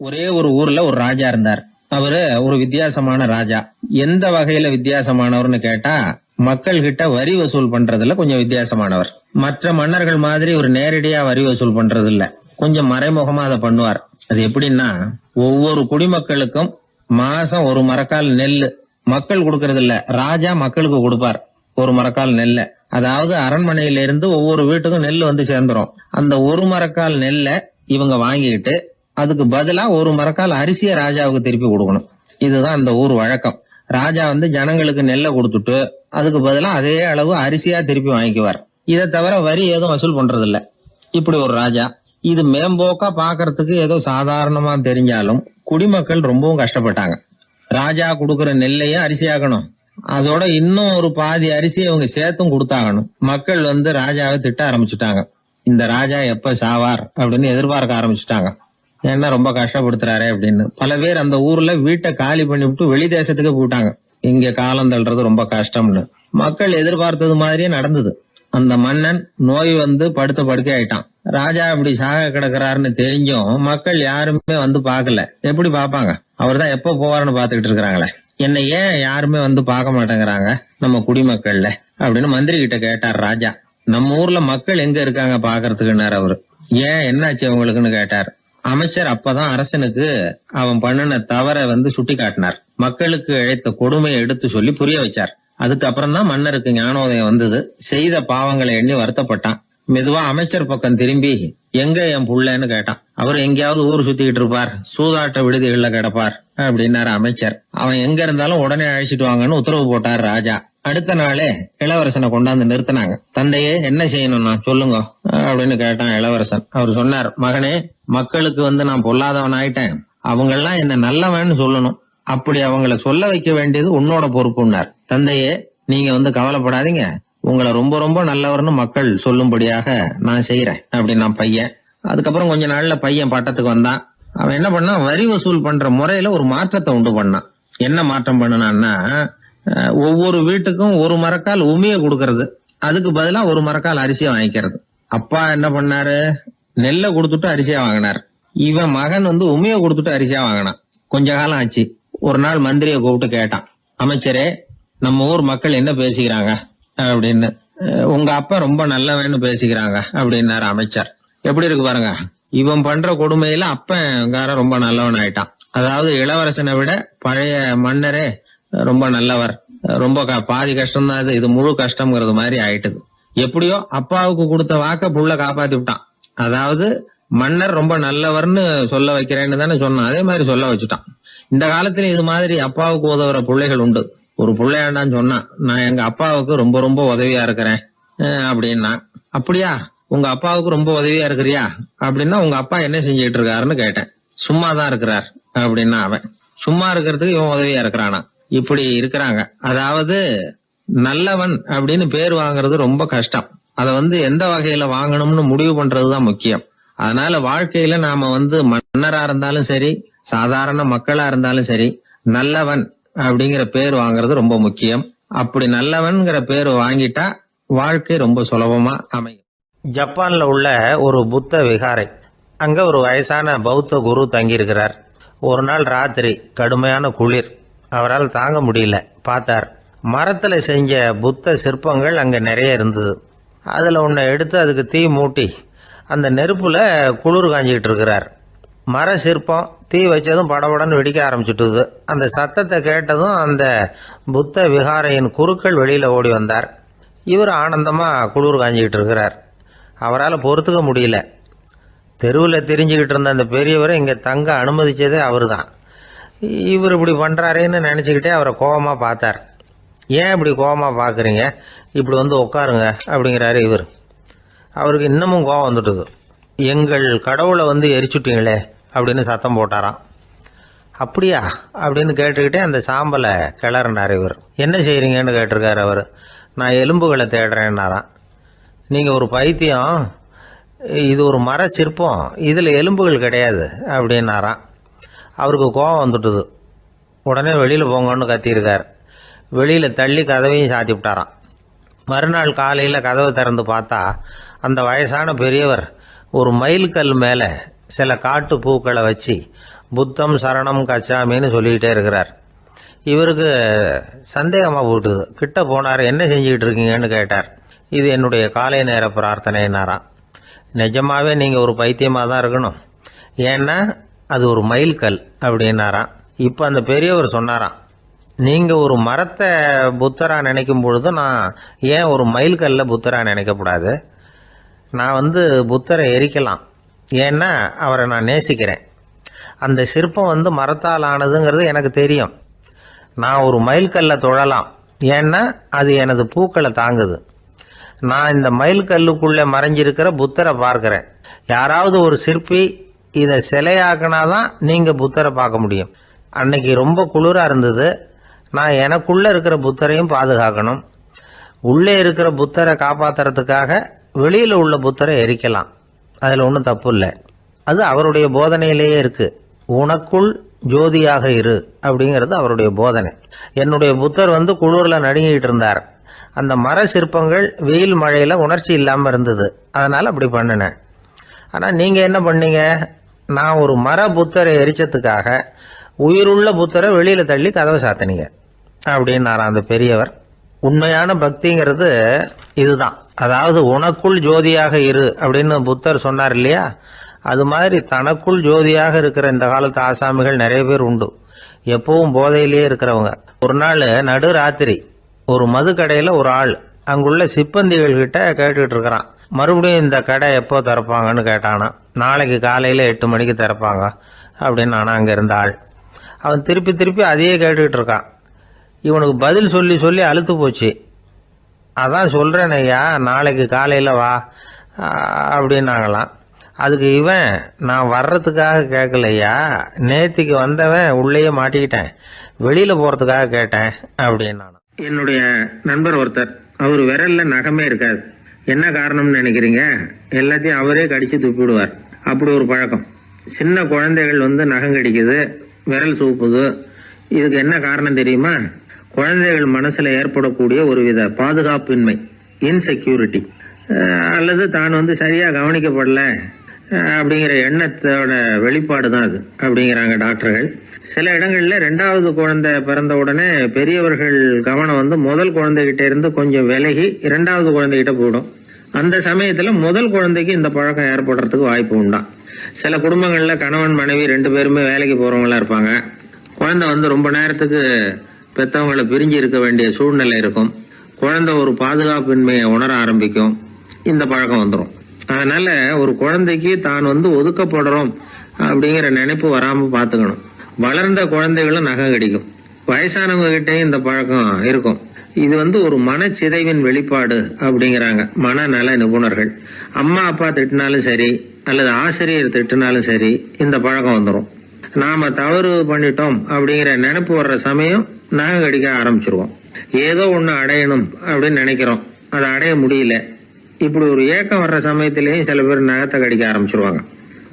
ஒரே ஒரு ஊர்ல ஒரு ராஜா இருந்தார். அவரு ஒரு வித்தியாசமான ராஜா. எந்த வகையில வித்தியாசமானவர்னு கேட்டா, மக்கள் கிட்ட வரி வசூல் பண்றதுல கொஞ்சம் வித்தியாசமானவர். மற்ற மன்னர்கள் மாதிரி ஒரு நேரடியா வரி வசூல் பண்றது இல்ல, கொஞ்சம் மறைமுகமா அதை பண்ணுவார். அது எப்படின்னா, ஒவ்வொரு குடிமக்களுக்கும் மாசம் ஒரு மரக்கால் நெல்லு மக்கள் கொடுக்கறது இல்ல, ராஜா மக்களுக்கு கொடுப்பார். ஒரு மரக்கால் நெல்ல, அதாவது அரண்மனையில இருந்து ஒவ்வொரு வீட்டுக்கும் நெல் வந்து சேர்ந்துரும். அந்த ஒரு மரக்கால் நெல்லை இவங்க வாங்கிட்டு அதுக்கு பதிலா ஒரு மரக்கால் அரிசியை ராஜாவுக்கு திருப்பி கொடுக்கணும். இதுதான் அந்த ஊர் வழக்கம். ராஜா வந்து ஜனங்களுக்கு நெல்லை கொடுத்துட்டு அதுக்கு பதிலா அதே அளவு அரிசியா திருப்பி வாங்கிக்குவார். இதை தவிர வரி ஏதும் வசூல் பண்றது இல்ல. இப்படி ஒரு ராஜா. இது மேம்போக்கா பாக்குறதுக்கு ஏதோ சாதாரணமா தெரிஞ்சாலும் குடிமக்கள் ரொம்பவும் கஷ்டப்பட்டாங்க. ராஜா கொடுக்கற நெல்லையும் அரிசியாக்கணும், அதோட இன்னும் ஒரு பாதி அரிசியை அவங்க சேர்த்தும் கொடுத்தாகணும். மக்கள் வந்து ராஜாவை திட்ட ஆரம்பிச்சுட்டாங்க. இந்த ராஜா எப்ப சாவார் அப்படின்னு எதிர்பார்க்க ஆரம்பிச்சுட்டாங்க. ஏன்னா ரொம்ப கஷ்டப்படுத்துறாரு அப்படின்னு. பல பேர் அந்த ஊர்ல வீட்டை காலி பண்ணிவிட்டு வெளி தேசத்துக்கு போயிட்டாங்க. இங்க காலம் தள்ளுறது ரொம்ப கஷ்டம்னு. மக்கள் எதிர்பார்த்தது மாதிரியே நடந்தது. அந்த மன்னன் நோய் வந்து படுத்த படுக்கை ஆயிட்டான். ராஜா இப்படி சாக கிடக்குறாருன்னு தெரிஞ்சும் மக்கள் யாருமே வந்து பாக்கல. எப்படி பாப்பாங்க? அவர் தான் எப்ப போவாருன்னு பாத்துக்கிட்டு இருக்கிறாங்களே. என்ன ஏன் யாருமே வந்து பார்க்க மாட்டேங்கிறாங்க நம்ம குடிமக்கள்ல அப்படின்னு மந்திரி கிட்ட கேட்டார் ராஜா. நம்ம ஊர்ல மக்கள் எங்க இருக்காங்க பாக்குறதுக்குன்னாரு அவரு. ஏன் என்னாச்சு அவங்களுக்குன்னு கேட்டார். அமைச்சர் அப்பதான் அரசனுக்கு அவன் பண்ணின தவறை வந்து சுட்டி காட்டினார். மக்களுக்கு இழைத்த கொடுமையை எடுத்து சொல்லி புரிய வச்சார். அதுக்கப்புறம் தான் மன்னருக்கு ஞானோதயம் வந்தது. செய்த பாவங்களை எண்ணி வருத்தப்பட்டான். மெதுவா அமைச்சர் பக்கம் திரும்பி, எங்க என் புள்ளன்னு கேட்டான். அவர் எங்கேயாவது ஊர் சுத்திக்கிட்டு இருப்பார், சூதாட்ட விடுதிகள்ல கிடப்பார் அப்படின்னாரு அமைச்சர். அவன் எங்க இருந்தாலும் உடனே அழைச்சிட்டு வாங்கன்னு உத்தரவு போட்டார் ராஜா. அடுத்த நாளே இளவரசனை கொண்டாந்து நிறுத்தினாங்க. தந்தையே, என்ன செய்யணும்னா சொல்லுங்க அப்படின்னு கேட்டான் இளவரசன். அவர் சொன்னார், மகனே, மக்களுக்கு வந்து நான் பொல்லாதவன் ஆயிட்டேன், அவங்க எல்லாம் என்ன நல்லவன்னு சொல்லணும். அப்படி அவங்கள சொல்ல வைக்க வேண்டியது உன்னோட பொறுப்புன்னார். தந்தையே, நீங்க வந்து கவலைப்படாதீங்க, உங்களை ரொம்ப ரொம்ப நல்லவர்னு மக்கள் சொல்லும்படியாக நான் செய்யறேன் அப்படின்னா பையன். அதுக்கப்புறம் கொஞ்ச நாள்ல பையன் பட்டத்துக்கு வந்தான். அவன் என்ன பண்ணான், வரி வசூல் பண்ற முறையில ஒரு மாற்றத்தை உண்டு பண்ணான். என்ன மாற்றம் பண்ணனான்னா, ஒவ்வொரு வீட்டுக்கும் ஒரு மரக்கால் உமிய கொடுக்கறது, அதுக்கு பதிலா ஒரு மரக்கால் அரிசியை வாங்கிக்கிறது. அப்பா என்ன பண்ணாரு, நெல்லை கொடுத்துட்டு அரிசியா வாங்கினார். இவன் மகன் வந்து உமிய கொடுத்துட்டு அரிசியா வாங்கினான். கொஞ்ச காலம் ஆச்சு. ஒரு நாள் மந்திரியை கூப்பிட்டு கேட்டான், அமைச்சரே, நம்ம ஊர் மக்கள் என்ன பேசிக்கிறாங்க அப்படின்னு. உங்க அப்பா ரொம்ப நல்லவன்னு பேசிக்கிறாங்க அப்படின்னாரு அமைச்சர். எப்படி இருக்கு பாருங்க, இவன் பண்ற கொடுமையில அப்பங்கார ரொம்ப நல்லவன் ஆயிட்டான். அதாவது இளவரசனை விட பழைய மன்னரே ரொம்ப நல்லவர், ரொம்ப பாதி கஷ்டம் தான் இது முழு கஷ்டம்ங்கிறது மாதிரி ஆயிட்டுது. எப்படியோ அப்பாவுக்கு கொடுத்த வாக்க புள்ள காப்பாத்தி விட்டான். அதாவது மன்னர் ரொம்ப நல்லவர்னு சொல்ல வைக்கிறேன்னு தானே சொன்னான், அதே மாதிரி சொல்ல வச்சுட்டான். இந்த காலத்துல இது மாதிரி அப்பாவுக்கு உதவுற பிள்ளைகள் உண்டு. ஒரு பிள்ளையாண்டான்னு சொன்னான், நான் எங்க அப்பாவுக்கு ரொம்ப ரொம்ப உதவியா இருக்கிறேன் அப்படின்னா. அப்படியா, உங்க அப்பாவுக்கு ரொம்ப உதவியா இருக்கிறியா அப்படின்னா, உங்க அப்பா என்ன செஞ்சுட்டு இருக்காருன்னு கேட்டேன். சும்மாதான் இருக்கிறார் அப்படின்னா அவன். சும்மா இருக்கிறதுக்கு இவன் உதவியா இருக்கிறானா? இப்படி இருக்கிறாங்க. அதாவது நல்லவன் அப்படின்னு பேர் வாங்குறது ரொம்ப கஷ்டம். அதை வந்து எந்த வகையில வாங்கணும்னு முடிவு பண்றதுதான் முக்கியம். அதனால வாழ்க்கையில நாம வந்து மன்னரா இருந்தாலும் சரி, சாதாரண மக்களா இருந்தாலும் சரி, நல்லவன் அப்படிங்கிற பேர் வாங்குறது ரொம்ப முக்கியம். அப்படி நல்லவன்கிற பேர் வாங்கிட்டா வாழ்க்கை ரொம்ப சுலபமா அமையும். ஜப்பான்ல உள்ள ஒரு புத்த விகாரை, அங்க ஒரு வயசான பௌத்த குரு தங்கியிருக்கிறார். ஒரு நாள் ராத்திரி கடுமையான குளிர், அவரால் தாங்க முடியல. பார்த்தார், மரத்துல செஞ்ச புத்த சிற்பங்கள் அங்க நிறைய இருந்தது. அதுல ஒன்றை எடுத்து அதுக்கு தீ மூட்டி அந்த நெருப்புல குளிர் காஞ்சிக்கிட்டு இருக்கிறார். மர சிற்பம் தீ வச்சதும் படபடன்னு வெடிக்க ஆரம்பிச்சுட்டுது. அந்த சத்தத்தை கேட்டதும் அந்த புத்த விகாரையின் குருக்கள் வெளியில ஓடி வந்தார். இவர் ஆனந்தமா குளிர் காஞ்சிக்கிட்டு இருக்கிறார். அவரால் பொறுத்துக்க முடியல. தெருவில் தெரிஞ்சுக்கிட்டு இருந்த அந்த பெரியவரை இங்கே தங்க அனுமதிச்சதே அவர் தான். இவர் இப்படி பண்ணுறாரேன்னு நினச்சிக்கிட்டே அவரை கோபமாக பார்த்தார். ஏன் இப்படி கோபமாக பார்க்குறீங்க, இப்படி வந்து உட்காருங்க அப்படிங்கிறாரு இவர். அவருக்கு இன்னமும் கோபம் வந்துட்டுது. எங்கள் கடவுளை வந்து எரிச்சுட்டீங்களே அப்படின்னு சத்தம் போட்டாராம். அப்படியா அப்படின்னு கேட்டுக்கிட்டே அந்த சாம்பலை கிளறினார் இவர். என்ன செய்கிறீங்கன்னு கேட்டிருக்காரு அவர். நான் எலும்புகளை தேடுறேன்னாராம். நீங்கள் ஒரு பைத்தியம், இது ஒரு மர சிற்பம், இதில் எலும்புகள் கிடையாது அப்படின்னாராம். அவருக்கு கோபம் வந்துட்டுது. உடனே வெளியில் போங்கன்னு கத்தியிருக்கார். வெளியில் தள்ளி கதவையும் சாத்தி விட்டாராம். மறுநாள் காலையில் கதவை திறந்து பார்த்தா அந்த வயசான பெரியவர் ஒரு மயில்கல் மேலே சில காட்டு பூக்களை வச்சு புத்தம் சரணம் கச்சாமின்னு சொல்லிக்கிட்டே இருக்கிறார். இவருக்கு சந்தேகமாக போட்டுது. கிட்ட போனார். என்ன செஞ்சுக்கிட்டு இருக்கீங்கன்னு கேட்டார். இது என்னுடைய காலை நேர பிரார்த்தனைனாராம். நிஜமாவே நீங்கள் ஒரு பைத்தியமாக தான் இருக்கணும், ஏன்னா அது ஒரு மைல்கல் அப்படின்னாராம். இப்போ அந்த பெரியவர் சொன்னாராம், நீங்கள் ஒரு மரத்தை புத்தராக நினைக்கும் பொழுது நான் ஏன் ஒரு மைல்கல்ல புத்தராக நினைக்கக்கூடாது? நான் புத்தரை எரிக்கலாம், ஏன்னா அவரை நான் நேசிக்கிறேன். அந்த சிற்பம் மரத்தால் ஆனதுங்கிறது எனக்கு தெரியும். நான் ஒரு மைல்கல்லை தொழலாம், ஏன்னா அது எனது பூக்களை தாங்குது. நான் இந்த மைல்கல்லுக்குள்ளே மறைஞ்சிருக்கிற புத்தரை பார்க்குறேன். யாராவது ஒரு சிற்பி இதை சிலையாக்கினாதான் நீங்கள் புத்தரை பார்க்க முடியும். அன்னைக்கு ரொம்ப குளிராக இருந்தது. நான் எனக்குள்ளே இருக்கிற புத்தரையும் பாதுகாக்கணும். உள்ளே இருக்கிற புத்தரை காப்பாற்றுறதுக்காக வெளியில் உள்ள புத்தரை எரிக்கலாம், அதில் ஒன்றும் தப்பு இல்லை. அது அவருடைய போதனையிலேயே இருக்குது. உனக்குள் ஜோதியாக இரு அப்படிங்கிறது அவருடைய போதனை. என்னுடைய புத்தர் குளிரில் நடுங்கிட்டு இருந்தார். அந்த மர சிற்பங்கள் வெயில் மழையில் உணர்ச்சி இல்லாமல் இருந்தது, அதனால் அப்படி பண்ணினேன். ஆனால் நீங்கள் என்ன பண்ணீங்க? நான் ஒரு மர புத்தரை எரிச்சதுக்காக உயிருள்ள புத்தரை வெளியில் தள்ளி கதவை சாத்தினீங்க அப்படின்னாராம் அந்த பெரியவர். உண்மையான பக்திங்கிறது இதுதான். அதாவது உனக்குள் ஜோதியாக இரு அப்படின்னு புத்தர் சொன்னார் இல்லையா, அது மாதிரி தனக்குள் ஜோதியாக இருக்கிற இந்த காலத்து ஆசாமிகள் நிறைய பேர் உண்டு. எப்பவும் போதையிலேயே இருக்கிறவங்க. ஒரு நாள் நடு ராத்திரி ஒரு மது கடையில் ஒரு ஆள் அங்குள்ள சிப்பந்திகள் கிட்ட கேட்டுக்கிட்டு இருக்கிறான். மறுபடியும் இந்த கடை எப்போ திறப்பாங்கன்னு கேட்டானா. நாளைக்கு காலையில் 8 மணிக்கு திறப்பாங்க அப்படின்னு நானா அங்கே இருந்த ஆள். அவன் திருப்பி திருப்பி அதையே கேட்டுக்கிட்டு இருக்கான். இவனுக்கு பதில் சொல்லி சொல்லி அழுத்து போச்சு. அதான் சொல்கிறேன் ஐயா, நாளைக்கு காலையில் வா அப்படின்னாங்களாம். அதுக்கு இவன், நான் வர்றதுக்காக கேட்கலையா, நேத்திக்கு வந்தவன் உள்ளேயே மாட்டிக்கிட்டேன், வெளியில் போகிறதுக்காக கேட்டேன் அப்படின்னா. என்னுடைய நண்பர் ஒருத்தர், அவர் விரல்ல நகமே இருக்காது. என்ன காரணம்னு நினைக்கிறீங்க? எல்லாத்தையும் அவரே கடிச்சு துப்பிடுவார். அப்படி ஒரு பழக்கம். சின்ன குழந்தைகள் நகம் கடிக்குது, விரல் சூப்புது. இதுக்கு என்ன காரணம் தெரியுமா? குழந்தைகள் மனசுல ஏற்படக்கூடிய ஒருவித பாதுகாப்பின்மை, இன்செக்யூரிட்டி, அல்லது தான் சரியா கவனிக்கப்படல அப்படிங்கிற எண்ணத்தோட வெளிப்பாடு தான் அது அப்படிங்கிறாங்க டாக்டர்கள். சில இடங்கள்ல 2வது குழந்தை பிறந்த உடனே பெரியவர்கள் கவனம் முதல் குழந்தைகிட்ட இருந்து கொஞ்சம் விலகி 2வது குழந்தைகிட்ட போயிடும். அந்த சமயத்துல முதல் குழந்தைக்கு இந்த பழக்கம் ஏற்படுறதுக்கு வாய்ப்பு உண்டா. சில குடும்பங்கள்ல கணவன் மனைவி 2 பேருமே வேலைக்கு போறவங்களா இருப்பாங்க. குழந்தை ரொம்ப நேரத்துக்கு பெத்தவங்களை பிரிஞ்சு இருக்க வேண்டிய சூழ்நிலை இருக்கும். குழந்தை ஒரு பாதுகாப்பின்மையை உணர ஆரம்பிக்கும். இந்த பழக்கம் வந்துடும். அதனால ஒரு குழந்தைக்கு தான் ஒதுக்கப்படுறோம் அப்படிங்கிற நினைப்பு வராம பாத்துக்கணும். வளர்ந்த குழந்தைகளும் நகம் கடிக்கும். வயசானவங்க கிட்டையும் இந்த பழக்கம் இருக்கும். இது ஒரு மனச்சிதைவின் வெளிப்பாடு அப்படிங்கிறாங்க மனநல நிபுணர்கள். அம்மா அப்பா திட்டினாலும் சரி, அல்லது ஆசிரியர் திட்டினாலும் சரி, இந்த பழக்கம் வந்துடும். நாம தவறு பண்ணிட்டோம் அப்படிங்கிற நினைப்பு வர்ற சமயம் நகம் கடிக்க ஆரம்பிச்சிருவோம். ஏதோ ஒண்ணு அடையணும் அப்படின்னு நினைக்கிறோம், அதை அடைய முடியல. இப்படி ஒரு ஏக்கம் வர்ற சமயத்திலேயும் சில பேர் நகத்தை கடிக்க ஆரம்பிச்சிருவாங்க.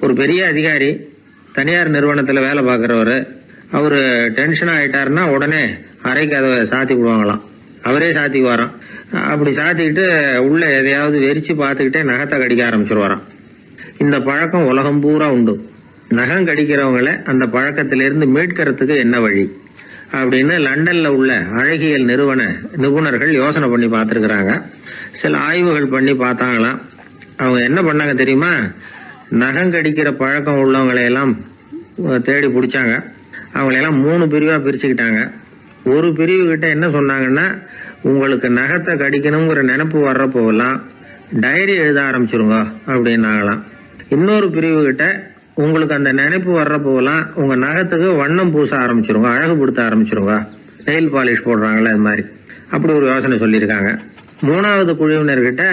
ஒரு பெரிய அதிகாரி, தனியார் நிறுவனத்துல வேலை பார்க்கிறவரு, அவரு டென்ஷன் ஆயிட்டாருன்னா உடனே அறைக்கு அதை சாத்தி விடுவாங்களாம். அவரே சாத்திக்குவாராம். அப்படி சாத்திக்கிட்டு உள்ள எதையாவது வெறிச்சு பார்த்துக்கிட்டே நகத்தை கடிக்க ஆரம்பிச்சிருவாராம். இந்த பழக்கம் உலகம் பூரா உண்டு. நகம் கடிக்கிறவங்களை அந்த பழக்கத்திலிருந்து மீட்கிறதுக்கு என்ன வழி அப்படின்னு லண்டன்ல உள்ள அழகியல் நிறுவன நிபுணர்கள் யோசனை பண்ணி பார்த்துருக்குறாங்க. சில ஆய்வுகள் பண்ணி பார்த்தாங்களாம். அவங்க என்ன பண்ணாங்க தெரியுமா? நகம் கடிக்கிற பழக்கம் உள்ளவங்களையெல்லாம் தேடி பிடிச்சாங்க. அவங்களையெல்லாம் 3 பிரிவா பிரிச்சுக்கிட்டாங்க. ஒரு பிரிவு கிட்ட என்ன சொன்னாங்கன்னா, உங்களுக்கு நகத்தை கடிக்கணுங்கிற நினைப்பு வர்றப்போலாம் டைரி எழுத ஆரம்பிச்சிருங்க அப்படின்னாங்களாம். இன்னொரு பிரிவு கிட்ட, உங்களுக்கு அந்த நினைப்பு வர்றப்போலாம் உங்க நகத்துக்கு வண்ணம் பூச ஆரம்பிச்சிருங்க, அழகுபடுத்த ஆரம்பிச்சிருங்க, நெயில் பாலிஷ் போடுறாங்களே அது மாதிரி. அப்படி ஒரு யோசனை சொல்லியிருக்காங்க. 3வது குழுவினர்கிட்ட,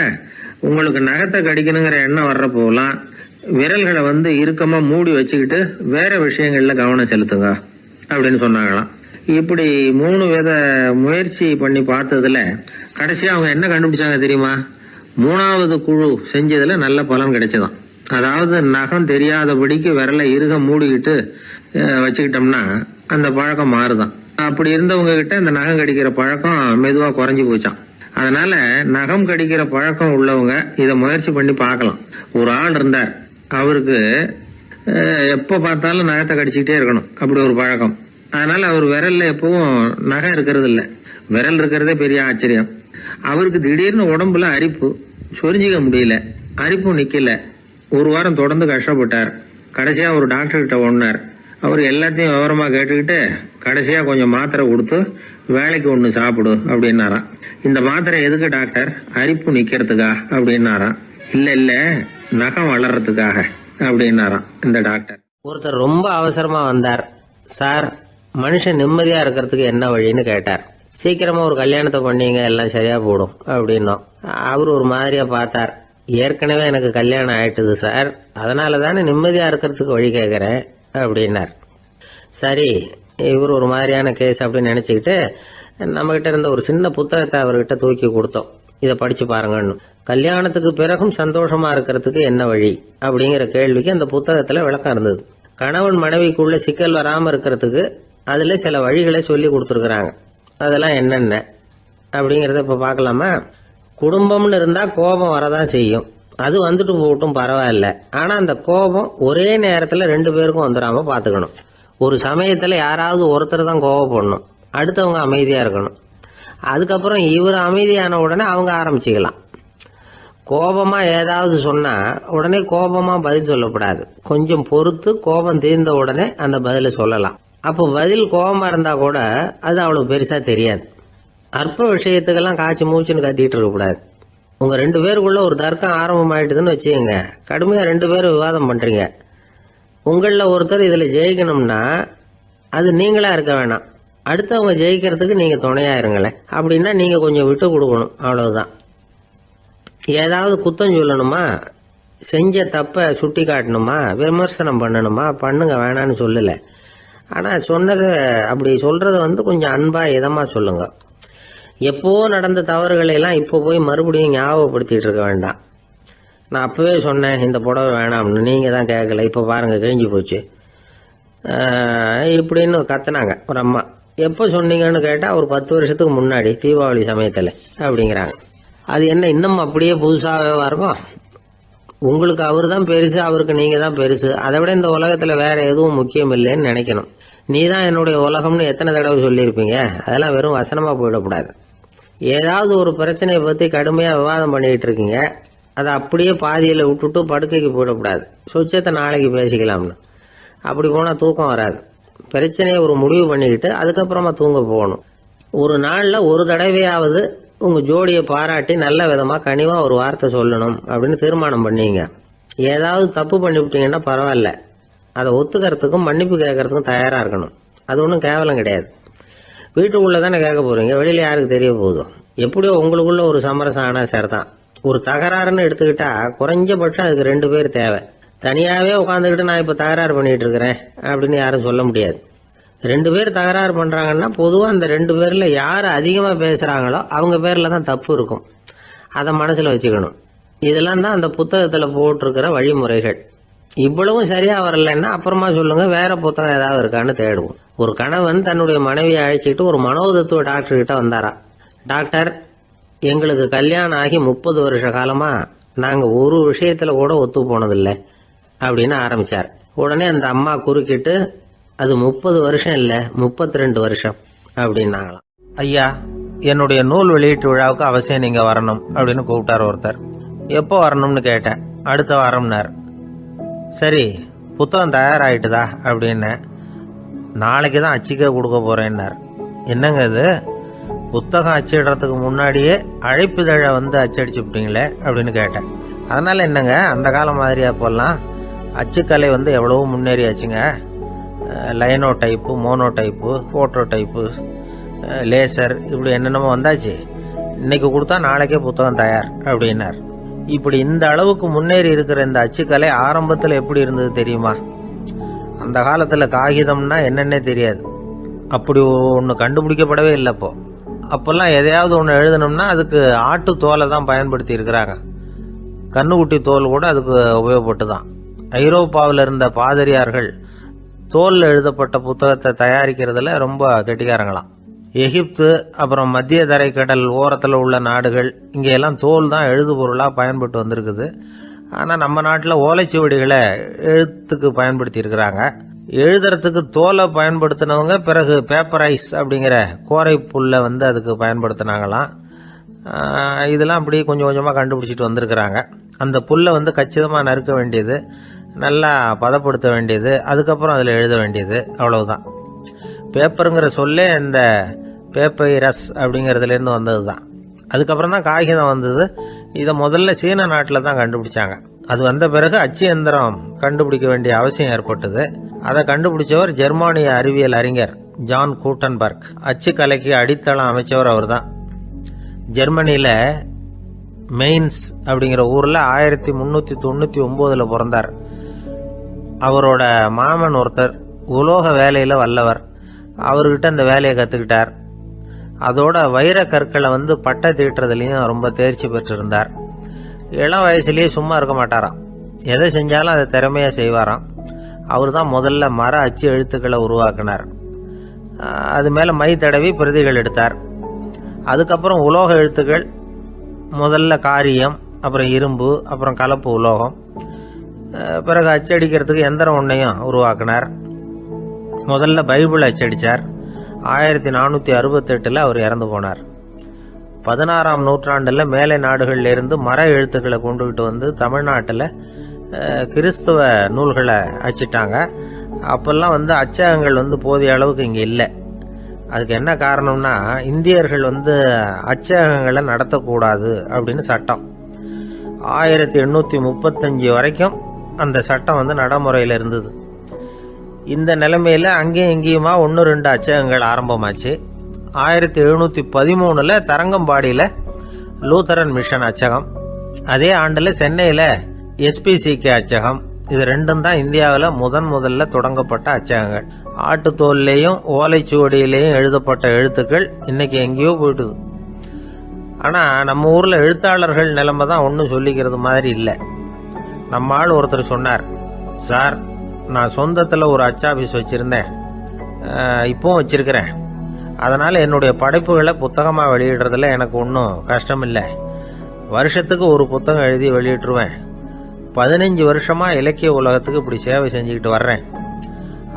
உங்களுக்கு நகத்தை கடிக்கணுங்கிற எண்ணம் வர்றப்போலாம் விரல்களை இறுக்கமா மூடி வச்சுக்கிட்டு வேற விஷயங்கள்ல கவனம் செலுத்துங்க அப்படின்னு சொன்னாங்களாம். இப்படி 3 வித முயற்சி பண்ணி பார்த்ததுல கடைசியா அவங்க என்ன கண்டுபிடிச்சாங்க தெரியுமா? 3வது குழு செஞ்சதுல நல்ல பலன் கிடைச்சதாம். அதாவது நகம் தெரியாதபடிக்கு விரலை இறுக மூடிக்கிட்டு வச்சுக்கிட்டோம்னா அந்த பழக்கம் மாறுதான். அப்படி இருந்தவங்க கிட்ட இந்த நகம் கடிக்கிற பழக்கம் மெதுவா குறைஞ்சு போச்சான். அதனால நகம் கடிக்கிற பழக்கம் உள்ளவங்க இதை முயற்சி பண்ணி பார்க்கலாம். ஒரு ஆள் இருந்தார், அவருக்கு எப்ப பார்த்தாலும் நகத்தை கடிச்சிக்கிட்டே இருக்கணும், அப்படி ஒரு பழக்கம். அதனால அவர் விரல்ல எப்பவும் நகை இருக்கிறது இல்ல, விரல் இருக்கிறதே பெரிய ஆச்சரியம். அவருக்கு திடீர்னு உடம்புல அரிப்பு, சொரிஞ்சிக்க முடியல, அரிப்பும் நிக்கல. ஒரு வாரம் தொடர்ந்து கஷ்டப்பட்டார். கடைசியா ஒரு டாக்டர் கிட்ட ஓடினார். அவர் எல்லாத்தையும் விவரமா கேட்டுக்கிட்டு கடைசியா கொஞ்சம் மாத்திரை கொடுத்து வேலைக்கு ஒண்ணு சாப்பிடு அப்படின்னாராம். இந்த மாத்திரை எதுக்கு டாக்டர்? அரிப்பு நிக்கிறதுக்கா அப்படின்னாராம். இல்ல நகம் வளர்றதுக்காக அப்படின்னாராம் இந்த டாக்டர். ஒருத்தர் ரொம்ப அவசரமா வந்தார். சார், மனுஷன் நிம்மதியா இருக்கிறதுக்கு என்ன வழின்னு கேட்டார். சீக்கிரமா ஒரு கல்யாணத்தை பண்ணீங்க, எல்லாம் சரியா போடும் அப்படின்னோம். அவர் ஒரு மாதிரியா பார்த்தார். ஏற்கனவே எனக்கு கல்யாணம் ஆயிட்டுது சார், அதனால தானே நிம்மதியா இருக்கிறதுக்கு வழி கேட்கறேன் அப்படின்னார். சரி, இவர் ஒரு மாதிரியான கேஸ் அப்படின்னு நினைச்சுக்கிட்டு நம்ம கிட்ட இருந்த ஒரு சின்ன புத்தகத்தை அவர்கிட்ட தூக்கி கொடுத்தோம். இதை படிச்சு பாருங்கன்னு. கல்யாணத்துக்கு பிறகும் சந்தோஷமா இருக்கிறதுக்கு என்ன வழி அப்படிங்கிற கேள்விக்கு அந்த புத்தகத்துல விளக்கம் இருந்தது. கணவன் மனைவிக்குள்ள சிக்கல் வராம இருக்கிறதுக்கு அதுல சில வழிகளை சொல்லி கொடுத்துருக்குறாங்க. அதெல்லாம் என்னென்ன அப்படிங்கறத இப்ப பார்க்கலாமா? குடும்பம்னு இருந்தா கோபம் வரதான் செய்யும், அது வந்துட்டு போகட்டும், பரவாயில்ல. ஆனா அந்த கோபம் ஒரே நேரத்துல 2 பேருக்கும் வந்துடாம பாத்துக்கணும். ஒரு சமயத்துல யாராவது ஒருத்தர் தான் கோபப்படணும், அடுத்தவங்க அமைதியா இருக்கணும். அதுக்கப்புறம் இவர் அமைதியான உடனே அவங்க ஆரம்பிச்சுக்கலாம். கோபமா ஏதாவது சொன்னா உடனே கோபமா பதில் சொல்லக்கூடாது. கொஞ்சம் பொறுத்து கோபம் தீர்ந்த உடனே அந்த பதில சொல்லலாம். அப்போ பதில் கோபமா இருந்தா கூட அது அவ்வளவு பெருசா தெரியாது. அற்ப விஷயத்துக்கெல்லாம் காய்ச்சி மூச்சுன்னு கத்திட்டு இருக்கக்கூடாது. உங்க 2 பேருக்குள்ள ஒரு தர்க்கம் ஆரம்பம் ஆயிட்டுதுன்னு வச்சுக்கோங்க. கடுமையா 2 பேரும் விவாதம் பண்றீங்க. உங்கள ஒருத்தர் இதுல ஜெயிக்கணும்னா அது நீங்களா இருக்க வேணாம், அடுத்தவங்க ஜெயிக்கிறதுக்கு நீங்க துணையா இருங்களேன். அப்படின்னா நீங்க கொஞ்சம் விட்டு கொடுக்கணும், அவ்வளவுதான். ஏதாவது குத்தம் சொல்லணுமா, செஞ்ச தப்ப சுட்டி காட்டணுமா, விமர்சனம் பண்ணணுமா, பண்ணுங்க, வேணான்னு சொல்லல. ஆனா சொன்னதை அப்படி சொல்றத கொஞ்சம் அன்பா இதமா சொல்லுங்க. எப்போ நடந்த தவறுகளை எல்லாம் இப்போ போய் மறுபடியும் ஞாபகப்படுத்திட்டு இருக்க வேண்டாம். நான் அப்பவே சொன்னேன் இந்த புடவை வேணாம்னு, நீங்க தான் கேட்கல, இப்போ பாருங்க கிழிஞ்சு போச்சு இப்படின்னு கத்துனாங்க ஒரு அம்மா. எப்போ சொன்னீங்கன்னு கேட்டா ஒரு 10 வருஷத்துக்கு முன்னாடி தீபாவளி சமயத்துல அப்படிங்கிறாங்க. அது என்ன இன்னும் அப்படியே புதுசாகவே இருக்கும்? உங்களுக்கு அவர் தான் பெருசு, அவருக்கு நீங்க தான் பெருசு. அதை விட இந்த உலகத்துல வேற எதுவும் முக்கியம் இல்லைன்னு நினைக்கணும். நீ தான் என்னுடைய உலகம்னு எத்தனை தடவை சொல்லியிருப்பீங்க? அதெல்லாம் வெறும் வசனமா போயிடக்கூடாது. ஏதாவது ஒரு பிரச்சனையை பத்தி கடுமையா விவாதம் பண்ணிட்டு இருக்கீங்க, அதை அப்படியே பாதியில விட்டுட்டு படுக்கைக்கு போயிடக்கூடாது. சொச்சத்தை நாளைக்கு பேசிக்கலாம்னு. அப்படி போனா தூக்கம் வராது. பிரச்சனையை ஒரு முடிவு பண்ணிக்கிட்டு அதுக்கப்புறமா தூங்க போகணும். ஒரு நாள்ல ஒரு தடவையாவது உங்க ஜோடியை பாராட்டி நல்ல விதமா கனிவா ஒரு வார்த்தை சொல்லணும் அப்படின்னு தீர்மானம் பண்ணீங்க. ஏதாவது தப்பு பண்ணிவிட்டீங்கன்னா பரவாயில்ல, அதை ஒத்துக்கிறதுக்கும் மன்னிப்பு கேட்கறதுக்கும் தயாரா இருக்கணும். அது ஒன்றும் கேவலம் கிடையாது. வீட்டுக்குள்ள தானே கேட்க போறீங்க, வெளியில யாருக்கு தெரிய போதும்? எப்படியோ உங்களுக்குள்ள ஒரு சமரசம் ஆனா சரிதான். ஒரு தகராறுன்னு எடுத்துக்கிட்டா குறைஞ்சபட்சம் அதுக்கு 2 பேர் தேவை. தனியாவே உட்காந்துக்கிட்டு நான் இப்ப தகராறு பண்ணிட்டு இருக்கிறேன் அப்படின்னு யாரும் சொல்ல முடியாது. 2 பேர் தகராறு பண்றாங்கன்னா பொதுவா அந்த 2 பேர்ல யாரு அதிகமா பேசுறாங்களோ அவங்க பேர்ல தான் தப்பு இருக்கும். அதை மனசுல வச்சுக்கணும். இதெல்லாம் தான் அந்த புத்தகத்துல போட்டிருக்கிற வழிமுறைகள். இவ்வளவும் சரியா வரலன்னா அப்புறமா சொல்லுங்க, வேற புத்தகம் ஏதாவது இருக்கான்னு தேடுவோம். ஒரு கணவன் தன்னுடைய மனைவியை அழைச்சிட்டு ஒரு மனோதத்துவ டாக்டர் கிட்ட வந்தாரா. டாக்டர், எங்களுக்கு கல்யாணம் ஆகி 30 வருஷ காலமா நாங்க ஒரு விஷயத்துல கூட ஒத்து போனதில்லை அப்படின்னு ஆரம்பிச்சார். உடனே அந்த அம்மா குறுக்கிட்டு, அது 30 வருஷம் இல்ல 32 வருஷம் அப்படின்னாங்களாம். ஐயா, என்னுடைய நூல் வெளியீட்டு விழாவுக்கு அவசியம் நீங்க வரணும் அப்படின்னு கூப்பிட்டார் ஒருத்தர். எப்போ வரணும்னு கேட்டேன். அடுத்த வாரம்னார். சரி, புத்தகம் தயாராகிட்டுதா அப்படின்னு. நாளைக்கு தான் அச்சிக்க கொடுக்க போறேன்னார். என்னங்க இது, புத்தகம் அச்சிடுறதுக்கு முன்னாடியே அழைப்புதழை அச்சடிச்சுட்டீங்களே அப்படின்னு கேட்டேன். அதனால என்னங்க, அந்த காலம் மாதிரியா போலாம்? அச்சுக்கலை எவ்வளவோ முன்னேறியாச்சுங்க. Linotype, monotype, phototype, laser, இப்படி என்னென்னமோ வந்தாச்சு. இன்னைக்கு கொடுத்தா நாளைக்கே புத்தகம் தயார் அப்படின்னார். இப்படி இந்த அளவுக்கு முன்னேறி இருக்கிற இந்த அச்சுக்கலை ஆரம்பத்தில் எப்படி இருந்தது தெரியுமா? அந்த காலத்துல காகிதம்னா என்னன்னே தெரியாது. அப்படி ஒன்று கண்டுபிடிக்கப்படவே இல்லை. அப்பெல்லாம் எதையாவது ஒன்று எழுதணும்னா அதுக்கு ஆட்டு தோலை தான் பயன்படுத்தி இருக்கிறாங்க. கண்ணுக்குட்டி தோல் கூட அதுக்கு உபயோகப்பட்டு தான். ஐரோப்பாவில் இருந்த பாதிரியார்கள் தோல்ல எழுதப்பட்ட புத்தகத்தை தயாரிக்கிறதுல ரொம்ப கெட்டிக்காரங்களாம். எகிப்து, அப்புறம் மத்திய தரைக்கடல் ஓரத்தில் உள்ள நாடுகள், இங்கெல்லாம் தோல் தான் எழுது பொருளாக பயன்பட்டு வந்திருக்குது. ஆனால் நம்ம நாட்டில் ஓலைச்சுவடிகளை எழுத்துக்கு பயன்படுத்தி இருக்கிறாங்க. எழுதுறதுக்கு தோலை பயன்படுத்தினவங்க பிறகு பேப்பரைஸ் அப்படிங்கிற கோரை புல்லை வந்து அதுக்கு பயன்படுத்தினாங்களாம். இதெல்லாம் அப்படி கொஞ்சம் கொஞ்சமாக கண்டுபிடிச்சிட்டு வந்திருக்கிறாங்க. அந்த புல்லை வந்து கச்சிதமாக நறுக்க வேண்டியது, நல்லா பதப்படுத்த வேண்டியது, அதுக்கப்புறம் அதில் எழுத வேண்டியது, அவ்வளவுதான். பேப்பருங்கிற சொல்லே இந்த பேப்பைரஸ் அப்படிங்கிறதுலேருந்து வந்தது தான். அதுக்கப்புறம் தான் காகிதம் வந்தது. இதை முதல்ல சீன நாட்டில் தான் கண்டுபிடிச்சாங்க. அது வந்த பிறகு அச்சு எந்திரம் கண்டுபிடிக்க வேண்டிய அவசியம் ஏற்பட்டது. அதை கண்டுபிடிச்சவர் ஜெர்மானிய அறிவியல் அறிஞர் ஜான் கூட்டன்பர்க். அச்சு கலைக்கு அடித்தளம் அமைச்சவர் அவர் தான். ஜெர்மனியில் மெயின்ஸ் அப்படிங்கிற ஊரில் 1399 பிறந்தார். அவரோட மாமன் ஒருத்தர் உலோக வேலையில் வல்லவர். அவர்கிட்ட அந்த வேலையை கற்றுக்கிட்டார். அதோட வைர கற்களை வந்து பட்டை தீட்டுறதுலையும் ரொம்ப தேர்ச்சி பெற்றிருந்தார். இளம் வயசுலேயே சும்மா இருக்க மாட்டாராம். எதை செஞ்சாலும் அதை திறமையாக செய்வாராம். அவர் தான் முதல்ல மர அச்சு எழுத்துக்களை உருவாக்கினார். அது மேலே மை தடவி பிரதிகள் எடுத்தார். அதுக்கப்புறம் உலோக எழுத்துக்கள், முதல்ல காரியம், அப்புறம் இரும்பு, அப்புறம் கலப்பு உலோகம், பிறகு அச்சடிக்கிறதுக்கு எந்திரம் ஒன்றையும் உருவாக்கினார். முதல்ல பைபிள் அச்சடித்தார். 1468 அவர் இறந்து போனார். 16ஆம் நூற்றாண்டில் மேலை நாடுகளிலிருந்து மர எழுத்துக்களை கொண்டுகிட்டு வந்து தமிழ்நாட்டில் கிறிஸ்துவ நூல்களை அச்சிட்டாங்க. அப்போல்லாம் வந்து அச்சகங்கள் வந்து போதிய அளவுக்கு இங்கே இல்லை. அதுக்கு என்ன காரணம்னா, இந்தியர்கள் வந்து அச்சகங்களை நடத்தக்கூடாது அப்படின்னு சட்டம். 1835 வரைக்கும் அந்த சட்டம் வந்து நடைமுறையில் இருந்தது. இந்த நிலைமையில் அங்கேயும் இங்கேயுமா 1-2 அச்சகங்கள் ஆரம்பமாச்சு. 1713 தரங்கம்பாடியில் லூத்தரன் மிஷன் அச்சகம், அதே ஆண்டில் சென்னையில் SPCK அச்சகம். இது ரெண்டும் தான் இந்தியாவில் முதல்ல தொடங்கப்பட்ட அச்சகங்கள். ஆட்டுத்தோல்லையும் ஓலைச்சுவடியிலையும் எழுதப்பட்ட எழுத்துக்கள் இன்னைக்கு எங்கேயோ போயிட்டுது. ஆனால் நம்ம ஊரில் எழுத்தாளர்கள் நிலைமை தான் ஒன்றும் சொல்லிக்கிறது மாதிரி இல்லை. நம்ம ஆள் ஒருத்தர் சொன்னார், சார் நான் சொந்தத்தில் ஒரு அச்சாபீஸ் வச்சுருந்தேன், இப்போவும் வச்சுருக்கிறேன். அதனால் என்னுடைய படைப்புகளை புத்தகமாக வெளியிடுறதுல எனக்கு ஒன்றும் கஷ்டம் இல்லை. வருஷத்துக்கு ஒரு புத்தகம் எழுதி வெளியிட்டுருவேன். 15 வருஷமாக இலக்கிய உலகத்துக்கு இப்படி சேவை செஞ்சுக்கிட்டு வர்றேன்.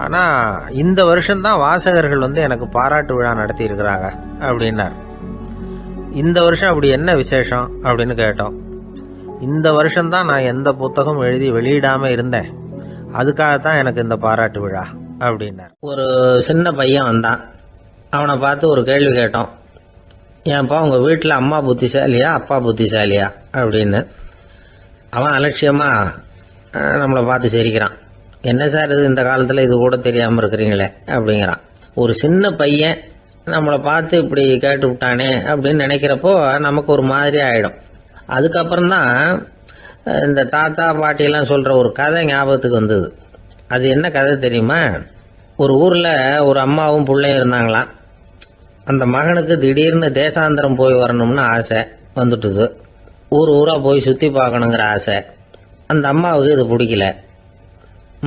ஆனால் இந்த வருஷம்தான் வாசகர்கள் வந்து எனக்கு பாராட்டு விழா நடத்தி இருக்கிறாங்க அப்படின்னார். இந்த வருஷம் அப்படி என்ன விசேஷம் அப்படின்னு கேட்டோம். இந்த வருஷம்தான் நான் எந்த புத்தகம் எழுதி வெளியிடாமல் இருந்தேன், அதுக்காகத்தான் எனக்கு இந்த பாராட்டு விழா அப்படின்னார். ஒரு சின்ன பையன் வந்தான். அவனை பார்த்து ஒரு கேள்வி கேட்டோம். ஏன்ப்பா உங்கள் வீட்டில் அம்மா புத்திசாலியா அப்பா புத்திசாலியா அப்படின்னு. அவன் அலட்சியமாக நம்மளை பார்த்து சிரிக்கிறான். என்ன சார் இது, இந்த காலத்தில் இது கூட தெரியாமல் இருக்கிறீங்களே அப்படிங்கிறான். ஒரு சின்ன பையன் நம்மளை பார்த்து இப்படி கேட்டு விட்டானே அப்படின்னு நினைக்கிறப்போ நமக்கு ஒரு மாதிரி ஆகிடும். அதுக்கப்புறம்தான் இந்த தாத்தா பாட்டியெல்லாம் சொல்கிற ஒரு கதை ஞாபகத்துக்கு வந்தது. அது என்ன கதை தெரியுமா? ஒரு ஊரில் ஒரு அம்மாவும் பிள்ளையும் இருந்தாங்களாம். அந்த மகனுக்கு திடீர்னு தேசாந்திரம் போய் வரணும்னு ஆசை வந்துட்டுது. ஊராக போய் சுற்றி பார்க்கணுங்கிற ஆசை. அந்த அம்மாவுக்கு இது பிடிக்கல.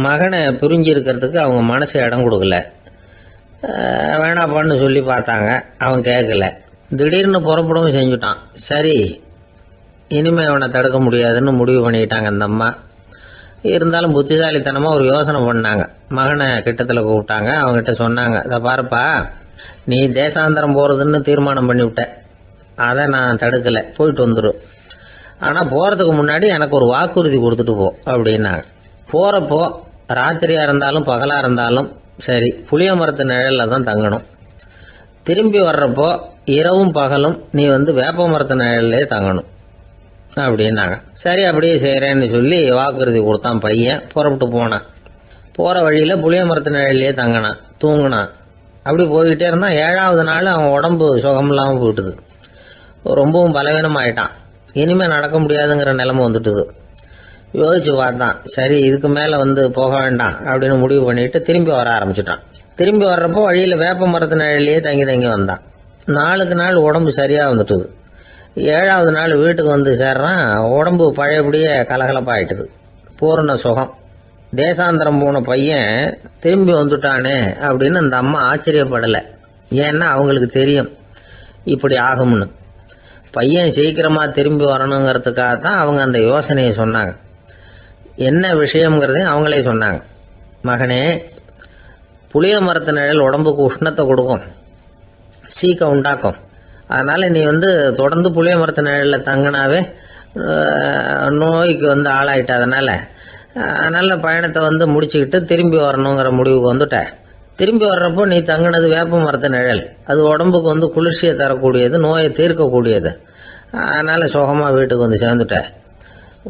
மகனை பிரிஞ்சு இருக்கிறதுக்கு அவங்க மனசு இடம் கொடுக்கல. வேணாப்பான்னு சொல்லி பார்த்தாங்க, அவன் கேட்கல. திடீர்னு புறப்படவும் செஞ்சுட்டான். சரி, இனிமேல் அவனை தடுக்க முடியாதுன்னு முடிவு பண்ணிக்கிட்டாங்க அந்த அம்மா. இருந்தாலும் புத்திசாலித்தனமாக ஒரு யோசனை பண்ணாங்க. மகனை கிட்டத்தில் கூப்பிட்டாங்க. அவங்ககிட்ட சொன்னாங்க, இதை பாருப்பா, நீ தேசாந்திரம் போகிறதுன்னு தீர்மானம் பண்ணிவிட்ட, அதை நான் தடுக்கலை, போயிட்டு வந்துடும். ஆனால் போகிறதுக்கு முன்னாடி எனக்கு ஒரு வாக்குறுதி கொடுத்துட்டு போ அப்படின்னாங்க. போகிறப்போ ராத்திரியாக இருந்தாலும் பகலாக இருந்தாலும் சரி, புளிய மரத்து நிழலில் தான் தங்கணும். திரும்பி வர்றப்போ இரவும் பகலும் நீ வந்து வேப்ப மரத்து நிழல்லே தங்கணும் அப்படின்னாங்க. சரி, அப்படியே செய்கிறேன்னு சொல்லி வாக்குறுதி கொடுத்தான் பையன். புறப்பட்டு போனான். போகிற வழியில் புளிய மரத்து நிழல்லே தங்கினான், தூங்கினான். அப்படி போய்கிட்டே இருந்தான். 7ஆவது நாள் அவன் உடம்பு சுகமில்லாமல் போயிட்டுது. ரொம்பவும் பலவீனமாயிட்டான். இனிமேல் நடக்க முடியாதுங்கிற நிலைமை வந்துட்டுது. யோசிச்சு பார்த்தான். சரி, இதுக்கு மேலே வந்து போக வேண்டாம் அப்படின்னு முடிவு பண்ணிட்டு திரும்பி வர ஆரம்பிச்சிட்டான். திரும்பி வர்றப்போ வழியில் வேப்ப மரத்து நிழல்லையே தங்கி வந்தான். நாளுக்கு நாள் உடம்பு சரியாக வந்துட்டுது. 7ஆவது நாள் வீட்டுக்கு வந்து சேர்றான். உடம்பு பழையபடியே கலகலப்பாயிட்டுது. பூரண சுகம். தேசாந்திரம் போன பையன் திரும்பி வந்துட்டானே அப்படின்னு அந்த அம்மா ஆச்சரியப்படலை. ஏன்னா அவங்களுக்கு தெரியும் இப்படி ஆகும்னு. பையன் சீக்கிரமாக திரும்பி வரணுங்கிறதுக்காக தான் அவங்க அந்த யோசனையை சொன்னாங்க. என்ன விஷயம்ங்கிறதையும் அவங்களே சொன்னாங்க. மகனே, புளிய மரத்து நிழல் உடம்புக்கு உஷ்ணத்தை கொடுக்கும், சீக்கம் உண்டாக்கும். அதனால் நீ தொடர்ந்து புளிய மரத்து நிழலில் தங்கினாவே நோய்க்கு ஆளாயிட்ட. அதனால் பயணத்தை முடிச்சுக்கிட்டு திரும்பி வரணுங்கிற முடிவுக்கு வந்துட்ட. திரும்பி வர்றப்போ நீ தங்கினது வேப்ப மரத்து நிழல். அது உடம்புக்கு குளிர்ச்சியை தரக்கூடியது, நோயை தீர்க்கக்கூடியது. அதனால் சுகமாக வீட்டுக்கு சேர்ந்துட்ட.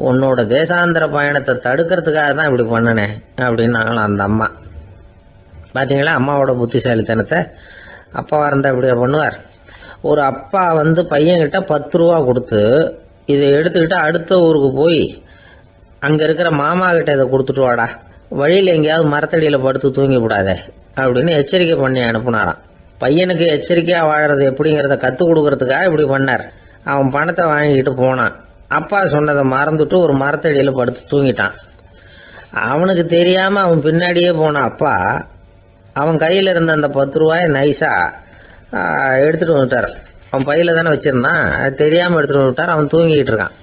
உன்னோட தேசாந்திர பயணத்தை தடுக்கிறதுக்காக தான் இப்படி பண்ணினேன் அப்படின்னாங்களாம் அந்த அம்மா. பார்த்தீங்களா அம்மாவோட புத்திசாலித்தனத்தை? அப்பாவாக இருந்தால் இப்படியா பண்ணுவார்? ஒரு அப்பா பையன்கிட்ட 10 ரூபா கொடுத்து இதை எடுத்துக்கிட்டு அடுத்த ஊருக்கு போய் அங்கே இருக்கிற மாமா கிட்ட இதை கொடுத்துட்டு வாடா, வழியில் எங்கேயாவது மரத்தடியில் படுத்து தூங்கி விடாதே அப்படின்னு எச்சரிக்கை பண்ணி அனுப்புனாராம். பையனுக்கு எச்சரிக்கையாக வாழறது எப்படிங்கிறத கற்றுக் கொடுக்கறதுக்காக இப்படி பண்ணார். அவன் பணத்தை வாங்கிக்கிட்டு போனான். அப்பா சொன்னதை மறந்துட்டு ஒரு மரத்தடியில் படுத்து தூங்கிட்டான். அவனுக்கு தெரியாமல் அவன் பின்னாடியே போன அப்பா அவன் கையில் இருந்த அந்த 10 ரூபாயை நைஸாக எடுத்துகிட்டு வந்துட்டார். அவன் பையில் தானே வச்சுருந்தான், அது தெரியாமல் எடுத்துகிட்டு வந்துட்டார். அவன் தூங்கிக்கிட்டு இருக்கான்.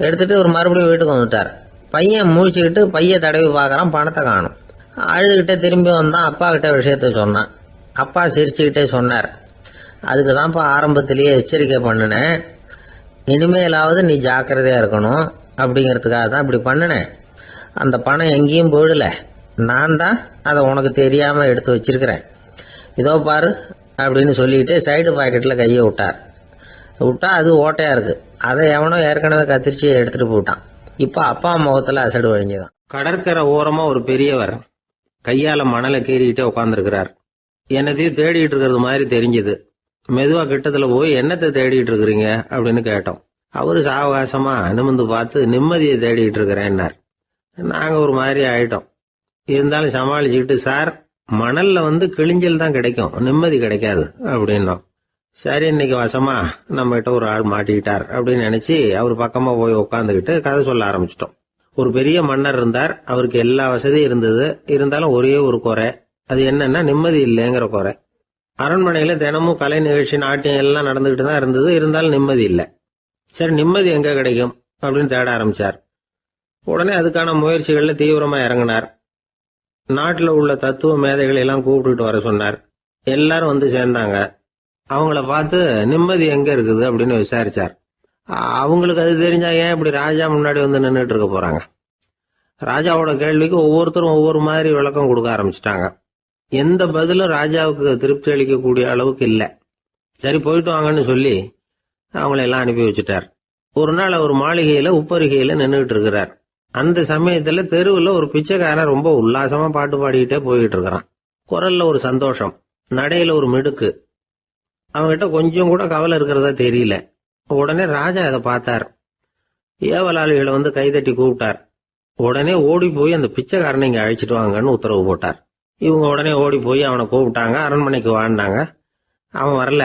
எடுத்துகிட்டு ஒரு மறுபடியும் வீட்டுக்கு வந்துட்டார். பையன் முழிச்சுக்கிட்டு பையை தடவி பார்க்குறான், பணத்தை காணும். அழுதுகிட்டே திரும்பி வந்தான். அப்பா கிட்ட விஷயத்த சொன்னான். அப்பா சிரிச்சுக்கிட்டே சொன்னார், அதுக்கு தான்ப்பா ஆரம்பத்திலேயே எச்சரிக்கை பண்ணினேன், இனிமேலாவது நீ ஜாக்கிரதையாக இருக்கணும் அப்படிங்கிறதுக்காக தான் இப்படி பண்ணினேன். அந்த பணம் எங்கேயும் போயிடல, நான் தான் அதை உனக்கு தெரியாமல் எடுத்து வச்சிருக்கிறேன். இதோ பாரு அப்படின்னு சொல்லிட்டு சைடு பாக்கெட்டில் கையை விட்டா அது ஓட்டையாக இருக்குது. அதை எவனோ ஏற்கனவே கத்திரிச்சு எடுத்துகிட்டு போட்டான். இப்போ அப்பா முகத்தில் அசடு வழிஞ்சுதான். கடற்கரை ஓரமாக ஒரு பெரியவர் கையால் மணலை கீறிக்கிட்டே உட்காந்துருக்கிறார். என்னத்தையும் தேடிட்டு இருக்கிறது மாதிரி தெரிஞ்சுது. மெதுவா கிட்டத்தில் போய் என்னத்தை தேடிட்டு இருக்கிறீங்க அப்படின்னு கேட்டோம். அவரு சாவகாசமா நிமிந்து பார்த்து நிம்மதியை தேடிட்டு இருக்கிறேன்னார். நாங்கள் ஒரு மாதிரி ஆயிட்டோம். இருந்தாலும் சமாளிச்சுக்கிட்டு, சார் மணல்ல கிழிஞ்சல் தான் கிடைக்கும், நிம்மதி கிடைக்காது அப்படின்னோம். சரி, இன்னைக்கு வசமா நம்ம கிட்ட ஒரு ஆள் மாட்டிக்கிட்டார் அப்படின்னு நினைச்சு அவர் பக்கமா போய் உட்காந்துக்கிட்டு கதை சொல்ல ஆரம்பிச்சிட்டோம். ஒரு பெரிய மன்னர் இருந்தார். அவருக்கு எல்லா வசதியும் இருந்தது. இருந்தாலும் ஒரே ஒரு குறை. அது என்னன்னா நிம்மதி இல்லைங்கிற குறை. அரண்மனையில தினமும் கலை நிகழ்ச்சி, நாட்டியம் எல்லாம் நடந்துகிட்டு தான் இருந்தது. இருந்தாலும் நிம்மதி இல்லை. சரி, நிம்மதி எங்க கிடைக்கும் அப்படின்னு தேட ஆரம்பிச்சார். உடனே அதுக்கான முயற்சிகள்ல தீவிரமா இறங்கினார். நாட்டில் உள்ள தத்துவ மேதைகளை எல்லாம் கூப்பிட்டுட்டு வர சொன்னார். எல்லாரும் சேர்ந்தாங்க. அவங்கள பார்த்து நிம்மதி எங்க இருக்குது அப்படின்னு விசாரிச்சார். அவங்களுக்கு அது தெரிஞ்சா ஏன் இப்படி ராஜா முன்னாடி நின்றுட்டு இருக்க போறாங்க? ராஜாவோட கேள்விக்கு ஒவ்வொருத்தரும் ஒவ்வொரு மாதிரி விளக்கம் கொடுக்க ஆரம்பிச்சிட்டாங்க. எந்த பதிலும் ராஜாவுக்கு திருப்தி அளிக்கக்கூடிய அளவுக்கு இல்லை. சரி, போயிட்டு வாங்கன்னு சொல்லி அவங்கள எல்லாம் அனுப்பி வச்சுட்டார். ஒரு நாள் அவர் மாளிகையில உப்பருகையில நின்றுட்டு இருக்கிறார். அந்த சமயத்துல தெருவில் ஒரு பிச்சைக்காரன் ரொம்ப உல்லாசமா பாட்டு பாடிக்கிட்டே போயிட்டு இருக்கிறான். குரல்ல ஒரு சந்தோஷம், நடையில ஒரு மிடுக்கு. அவன்கிட்ட கொஞ்சம் கூட கவலை இருக்கிறதா தெரியல. உடனே ராஜா அதை பார்த்தார். ஏவலாளிகளை கைதட்டி கூப்பிட்டார். உடனே ஓடி போய் அந்த பிச்சைக்காரனை இங்க அழைச்சிட்டு வாங்கன்னு உத்தரவு போட்டார். இவங்க உடனே ஓடி போய் அவனை கூப்பிட்டாங்க. அரண்மனைக்கு வாழ்ந்தாங்க. அவன் வரல.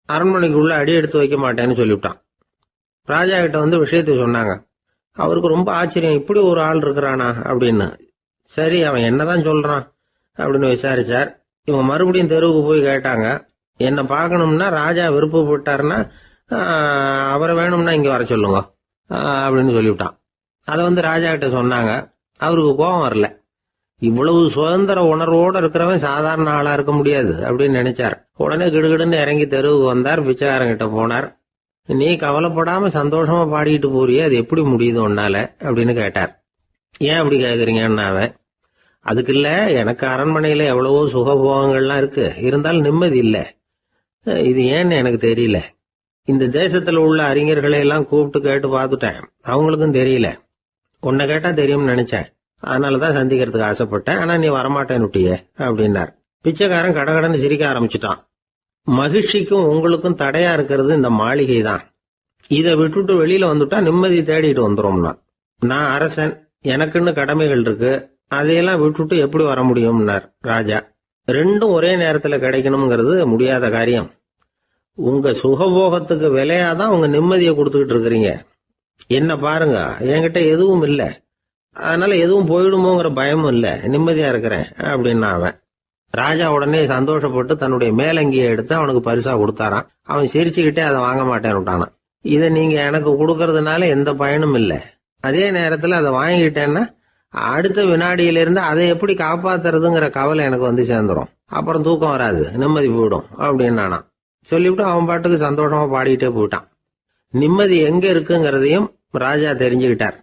அரண்மனைக்குள்ள அடி எடுத்து வைக்க மாட்டேன்னு சொல்லிவிட்டான். ராஜா கிட்ட விஷயத்த சொன்னாங்க. அவருக்கு ரொம்ப ஆச்சரியம், இப்படி ஒரு ஆள் இருக்கிறானா அப்படின்னு. சரி, அவன் என்னதான் சொல்றான் அப்படின்னு விசாரிச்சார். இவங்க மறுபடியும் தெருவுக்கு போய் கேட்டாங்க. என்ன பார்க்கணும்னா ராஜா விருப்பப்பட்டாருன்னா அவரை வேணும்னா இங்க வர சொல்லுங்க அப்படின்னு சொல்லிவிட்டான். அதை ராஜா கிட்ட சொன்னாங்க. அவருக்கு கோபம் வரல. இவ்வளவு சுதந்திர உணர்வோடு இருக்கிறவன் சாதாரண ஆளா இருக்க முடியாது அப்படின்னு நினைச்சார். உடனே கிடுகிடுன்னு இறங்கி தெருவுக்கு வந்தார். பிச்சைக்காரங்கிட்ட போனார். நீ கவலைப்படாம சந்தோஷமா பாடிக்கிட்டு போறியே, அது எப்படி முடியுது உன்னால அப்படின்னு கேட்டார். ஏன் அப்படி கேக்குறீங்கன்னு அவன், அதுக்கு இல்ல, எனக்கு அரண்மனையில எவ்வளவோ சுகபோகங்கள்லாம் இருக்கு, இருந்தாலும் நிம்மதி இல்லை. இது ஏன்னு எனக்கு தெரியல. இந்த தேசத்துல உள்ள அறிஞர்களை எல்லாம் கூப்பிட்டு கேட்டு பார்த்துட்டேன், அவங்களுக்கும் தெரியல. உன்னை கேட்டா தெரியும்னு நினைச்சேன், அதனாலதான் சந்திக்கிறதுக்கு ஆசைப்பட்டேன். ஆனா நீ வரமாட்டேன்னு விட்டியே அப்படின்னார். பிச்சைக்காரன் கடகடன்னு சிரிக்க ஆரம்பிச்சுட்டான். மகிழ்ச்சிக்கும் உங்களுக்கும் தடையா இருக்கிறது இந்த மாளிகை தான். இதை விட்டுட்டு வெளியில வந்துட்டா நிம்மதி தேடிட்டு வந்துடும்னா. நான் அரசன், எனக்குன்னு கடமைகள் இருக்கு, அதையெல்லாம் விட்டுட்டு எப்படி வர முடியும்னார் ராஜா. ரெண்டும் ஒரே நேரத்துல கிடைக்கணுங்கிறது முடியாத காரியம். உங்க சுகபோகத்துக்கு விலையாதான் உங்க நிம்மதியை கொடுத்துக்கிட்டு இருக்கிறீங்க. என்ன பாருங்க, என்கிட்ட எதுவும் இல்லை, அதனால எதுவும் போயிடுமோங்கிற பயமும் இல்லை, நிம்மதியா இருக்கிறேன் அப்படின்னா அவன். ராஜா உடனே சந்தோஷப்பட்டு தன்னுடைய மேலங்கியை எடுத்து அவனுக்கு பரிசா கொடுத்தாராம். அவன் சிரிச்சுக்கிட்டே அதை வாங்க மாட்டேன்னு விட்டானான். இதை நீங்க எனக்கு கொடுக்கறதுனால எந்த பயனும் இல்லை, அதே நேரத்தில் அதை வாங்கிட்டேன்னா அடுத்த வினாடியிலிருந்து அதை எப்படி காப்பாத்துறதுங்கிற கவலை எனக்கு வந்து சேர்ந்துடும். அப்புறம் தூக்கம் வராது, நிம்மதி போயிடும் அப்படின்னு நானா சொல்லிவிட்டு அவன் பாட்டுக்கு சந்தோஷமா பாடிக்கிட்டே போயிட்டான். நிம்மதி எங்க இருக்குங்கிறதையும் ராஜா தெரிஞ்சுக்கிட்டார்.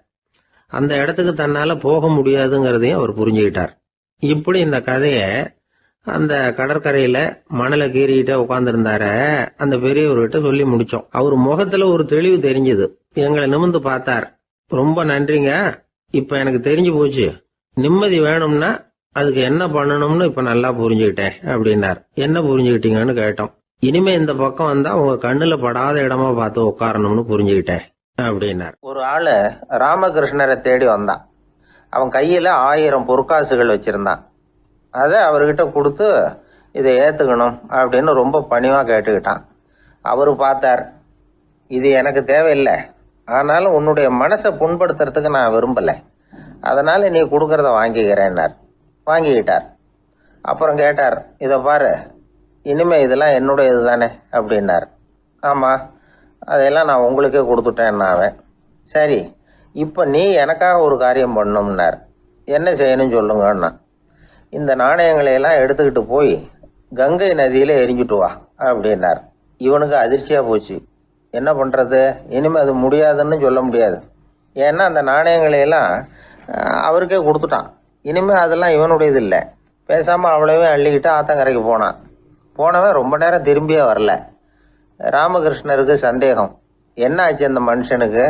அந்த இடத்துக்கு தன்னால போக முடியாதுங்கிறதையும் அவர் புரிஞ்சுக்கிட்டார். இப்படி இந்த கதைய அந்த கடற்கரையில மணலை கீறிக்கிட்டே உட்கார்ந்துருந்தார அந்த பெரியவர்கிட்ட சொல்லி முடிச்சோம். அவர் முகத்துல ஒரு தெளிவு தெரிஞ்சது. எங்களை நிமிர்ந்து பார்த்தார். ரொம்ப நன்றிங்க, இப்ப எனக்கு தெரிஞ்சு போச்சு. நிம்மதி வேணும்னா அதுக்கு என்ன பண்ணணும்னு இப்ப நல்லா புரிஞ்சுக்கிட்டேன் அப்படின்னார். என்ன புரிஞ்சுக்கிட்டீங்கன்னு கேட்டோம். இனிமே இந்த பக்கம் வந்தா உங்க கண்ணுல படாத இடமா பார்த்து உட்காரணும்னு புரிஞ்சுக்கிட்டேன் அப்படின்னார். ஒரு ஆளு ராமகிருஷ்ணரை தேடி வந்தான். அவன் கையில 1000 பொற்காசுகள் வச்சிருந்தான். அதை அவர்கிட்ட கொடுத்து இதை ஏத்துக்கணும் அப்படின்னு ரொம்ப பணிவா கேட்டுக்கிட்டான். அவரு பார்த்தார், இது எனக்கு தேவையில்லை, ஆனாலும் உன்னுடைய மனசை புண்படுத்துறதுக்கு நான் விரும்பலை, அதனால நீ கொடுக்கறத வாங்கிக்கிறேன்னார். வாங்கிக்கிட்டார். அப்புறம் கேட்டார், இதை பாரு, இனிமே இதெல்லாம் என்னுடைய இதுதானே அப்படின்னார். ஆமாம், அதையெல்லாம் நான் உங்களுக்கே கொடுத்துட்டேன் அவன். சரி, இப்போ நீ எனக்காக ஒரு காரியம் பண்ணணும்னார். என்ன செய்யணும்னு சொல்லுங்கன்னா, இந்த நாணயங்களையெல்லாம் எடுத்துக்கிட்டு போய் கங்கை நதியில் எரிஞ்சுட்டு வா அப்படின்னார். இவனுக்கு அதிர்ச்சியாக போச்சு. என்ன பண்ணுறது, இனிமேல் அது முடியாதுன்னு சொல்ல முடியாது. ஏன்னா அந்த நாணயங்களையெல்லாம் அவருக்கே கொடுத்துட்டான். இனிமேல் அதெல்லாம் இவனுடையது இல்லை. பேசாமல் அவ்வளவே அள்ளிக்கிட்டு ஆத்தங்கரைக்கு போனான். போனவன் ரொம்ப நேரம் திரும்பியே வரல. ராமகிருஷ்ணருக்கு சந்தேகம், என்ன ஆச்சு அந்த மனுஷனுக்கு,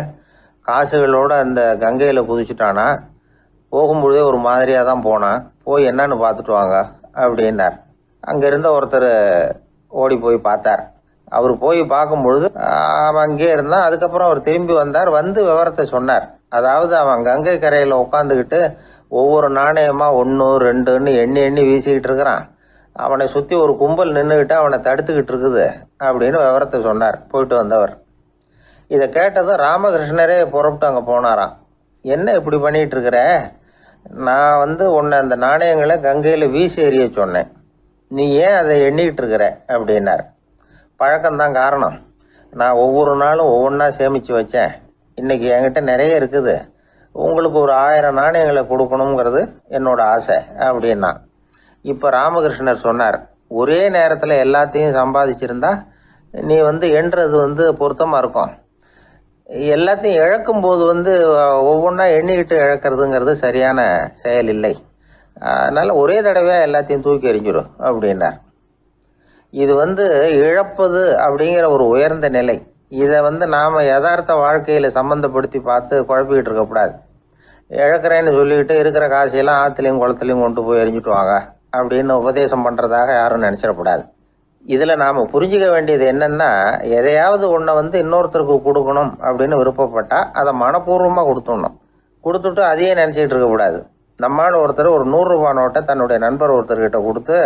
காசுகளோட அந்த கங்கையில் குதிச்சுட்டானா, போகும்பொழுதே ஒரு மாதிரியாக தான் போனான், போய் என்னன்னு பார்த்துட்டு வாங்க அப்படின்னார். அங்கே இருந்த ஒருத்தர் ஓடி போய் பார்த்தார். அவர் போய் பார்க்கும்பொழுது அவன் அங்கேயே இருந்தான். அதுக்கப்புறம் அவர் திரும்பி வந்தார். வந்து விவரத்தை சொன்னார். அதாவது அவன் கங்கை கரையில் உட்காந்துக்கிட்டு ஒவ்வொரு நாணயமா 1 2ன்னு எண்ணி எண்ணி வீசிக்கிட்டு இருக்கிறான். அவனை சுற்றி ஒரு கும்பல் நின்றுக்கிட்டு அவனை தடுத்துக்கிட்டு இருக்குது அப்படின்னு விவரத்தை சொன்னார் போயிட்டு வந்தவர். இதை கேட்டதும் ராமகிருஷ்ணரே புறப்பட்டு அங்கே போனாராம். என்ன இப்படி பண்ணிகிட்டு இருக்கிற, நான் உன்னை அந்த நாணயங்களை கங்கையில் வீசி எறிய சொன்னேன், நீ ஏன் அதை எண்ணிக்கிட்டு இருக்கிற அப்படின்னார். பழக்கம்தான் காரணம், நான் ஒவ்வொரு நாளும் ஒவ்வொன்றா சேமித்து வச்சேன். இன்றைக்கி என்கிட்ட நிறைய இருக்குது, உங்களுக்கு ஒரு 1000 நாணயங்களை கொடுக்கணுங்கிறது என்னோட ஆசை அப்படின்னா. இப்போ ராமகிருஷ்ணர் சொன்னார், ஒரே நேரத்தில் எல்லாத்தையும் சம்பாதிச்சிருந்தா நீ எண்ணுறது பொருத்தமாக இருக்கும். எல்லாத்தையும் இழக்கும்போது ஒவ்வொன்றா எண்ணிக்கிட்டு இழக்கிறதுங்கிறது சரியான செயல் இல்லை. அதனால் ஒரே தடவையாக எல்லாத்தையும் தூக்கி எறிஞ்சிடும் அப்படின்னார். இது இழப்பது அப்படிங்கிற ஒரு உயர்ந்த நிலை. இதை நாம் யதார்த்த வாழ்க்கையில் சம்மந்தப்படுத்தி பார்த்து குழப்பிக்கிட்டு இருக்கக்கூடாது. இழக்கிறேன்னு சொல்லிக்கிட்டு இருக்கிற காசையெல்லாம் ஆற்றுலையும் குளத்துலையும் கொண்டு போய் எரிஞ்சிட்டு வாங்க அப்படின்னு உபதேசம் பண்ணுறதாக யாரும் நினச்சிடக்கூடாது. இதில் நாம் புரிஞ்சிக்க வேண்டியது என்னென்னா, எதையாவது ஒன்றை இன்னொருத்தருக்கு கொடுக்கணும் அப்படின்னு விருப்பப்பட்டால் அதை மனப்பூர்வமாக கொடுத்துடணும். கொடுத்துட்டு அதையே நினச்சிக்கிட்டு இருக்கக்கூடாது. நம்மால் ஒருத்தர் ஒரு 100 ரூபா நோட்டை தன்னுடைய நண்பர் ஒருத்தர்கிட்ட கொடுத்து,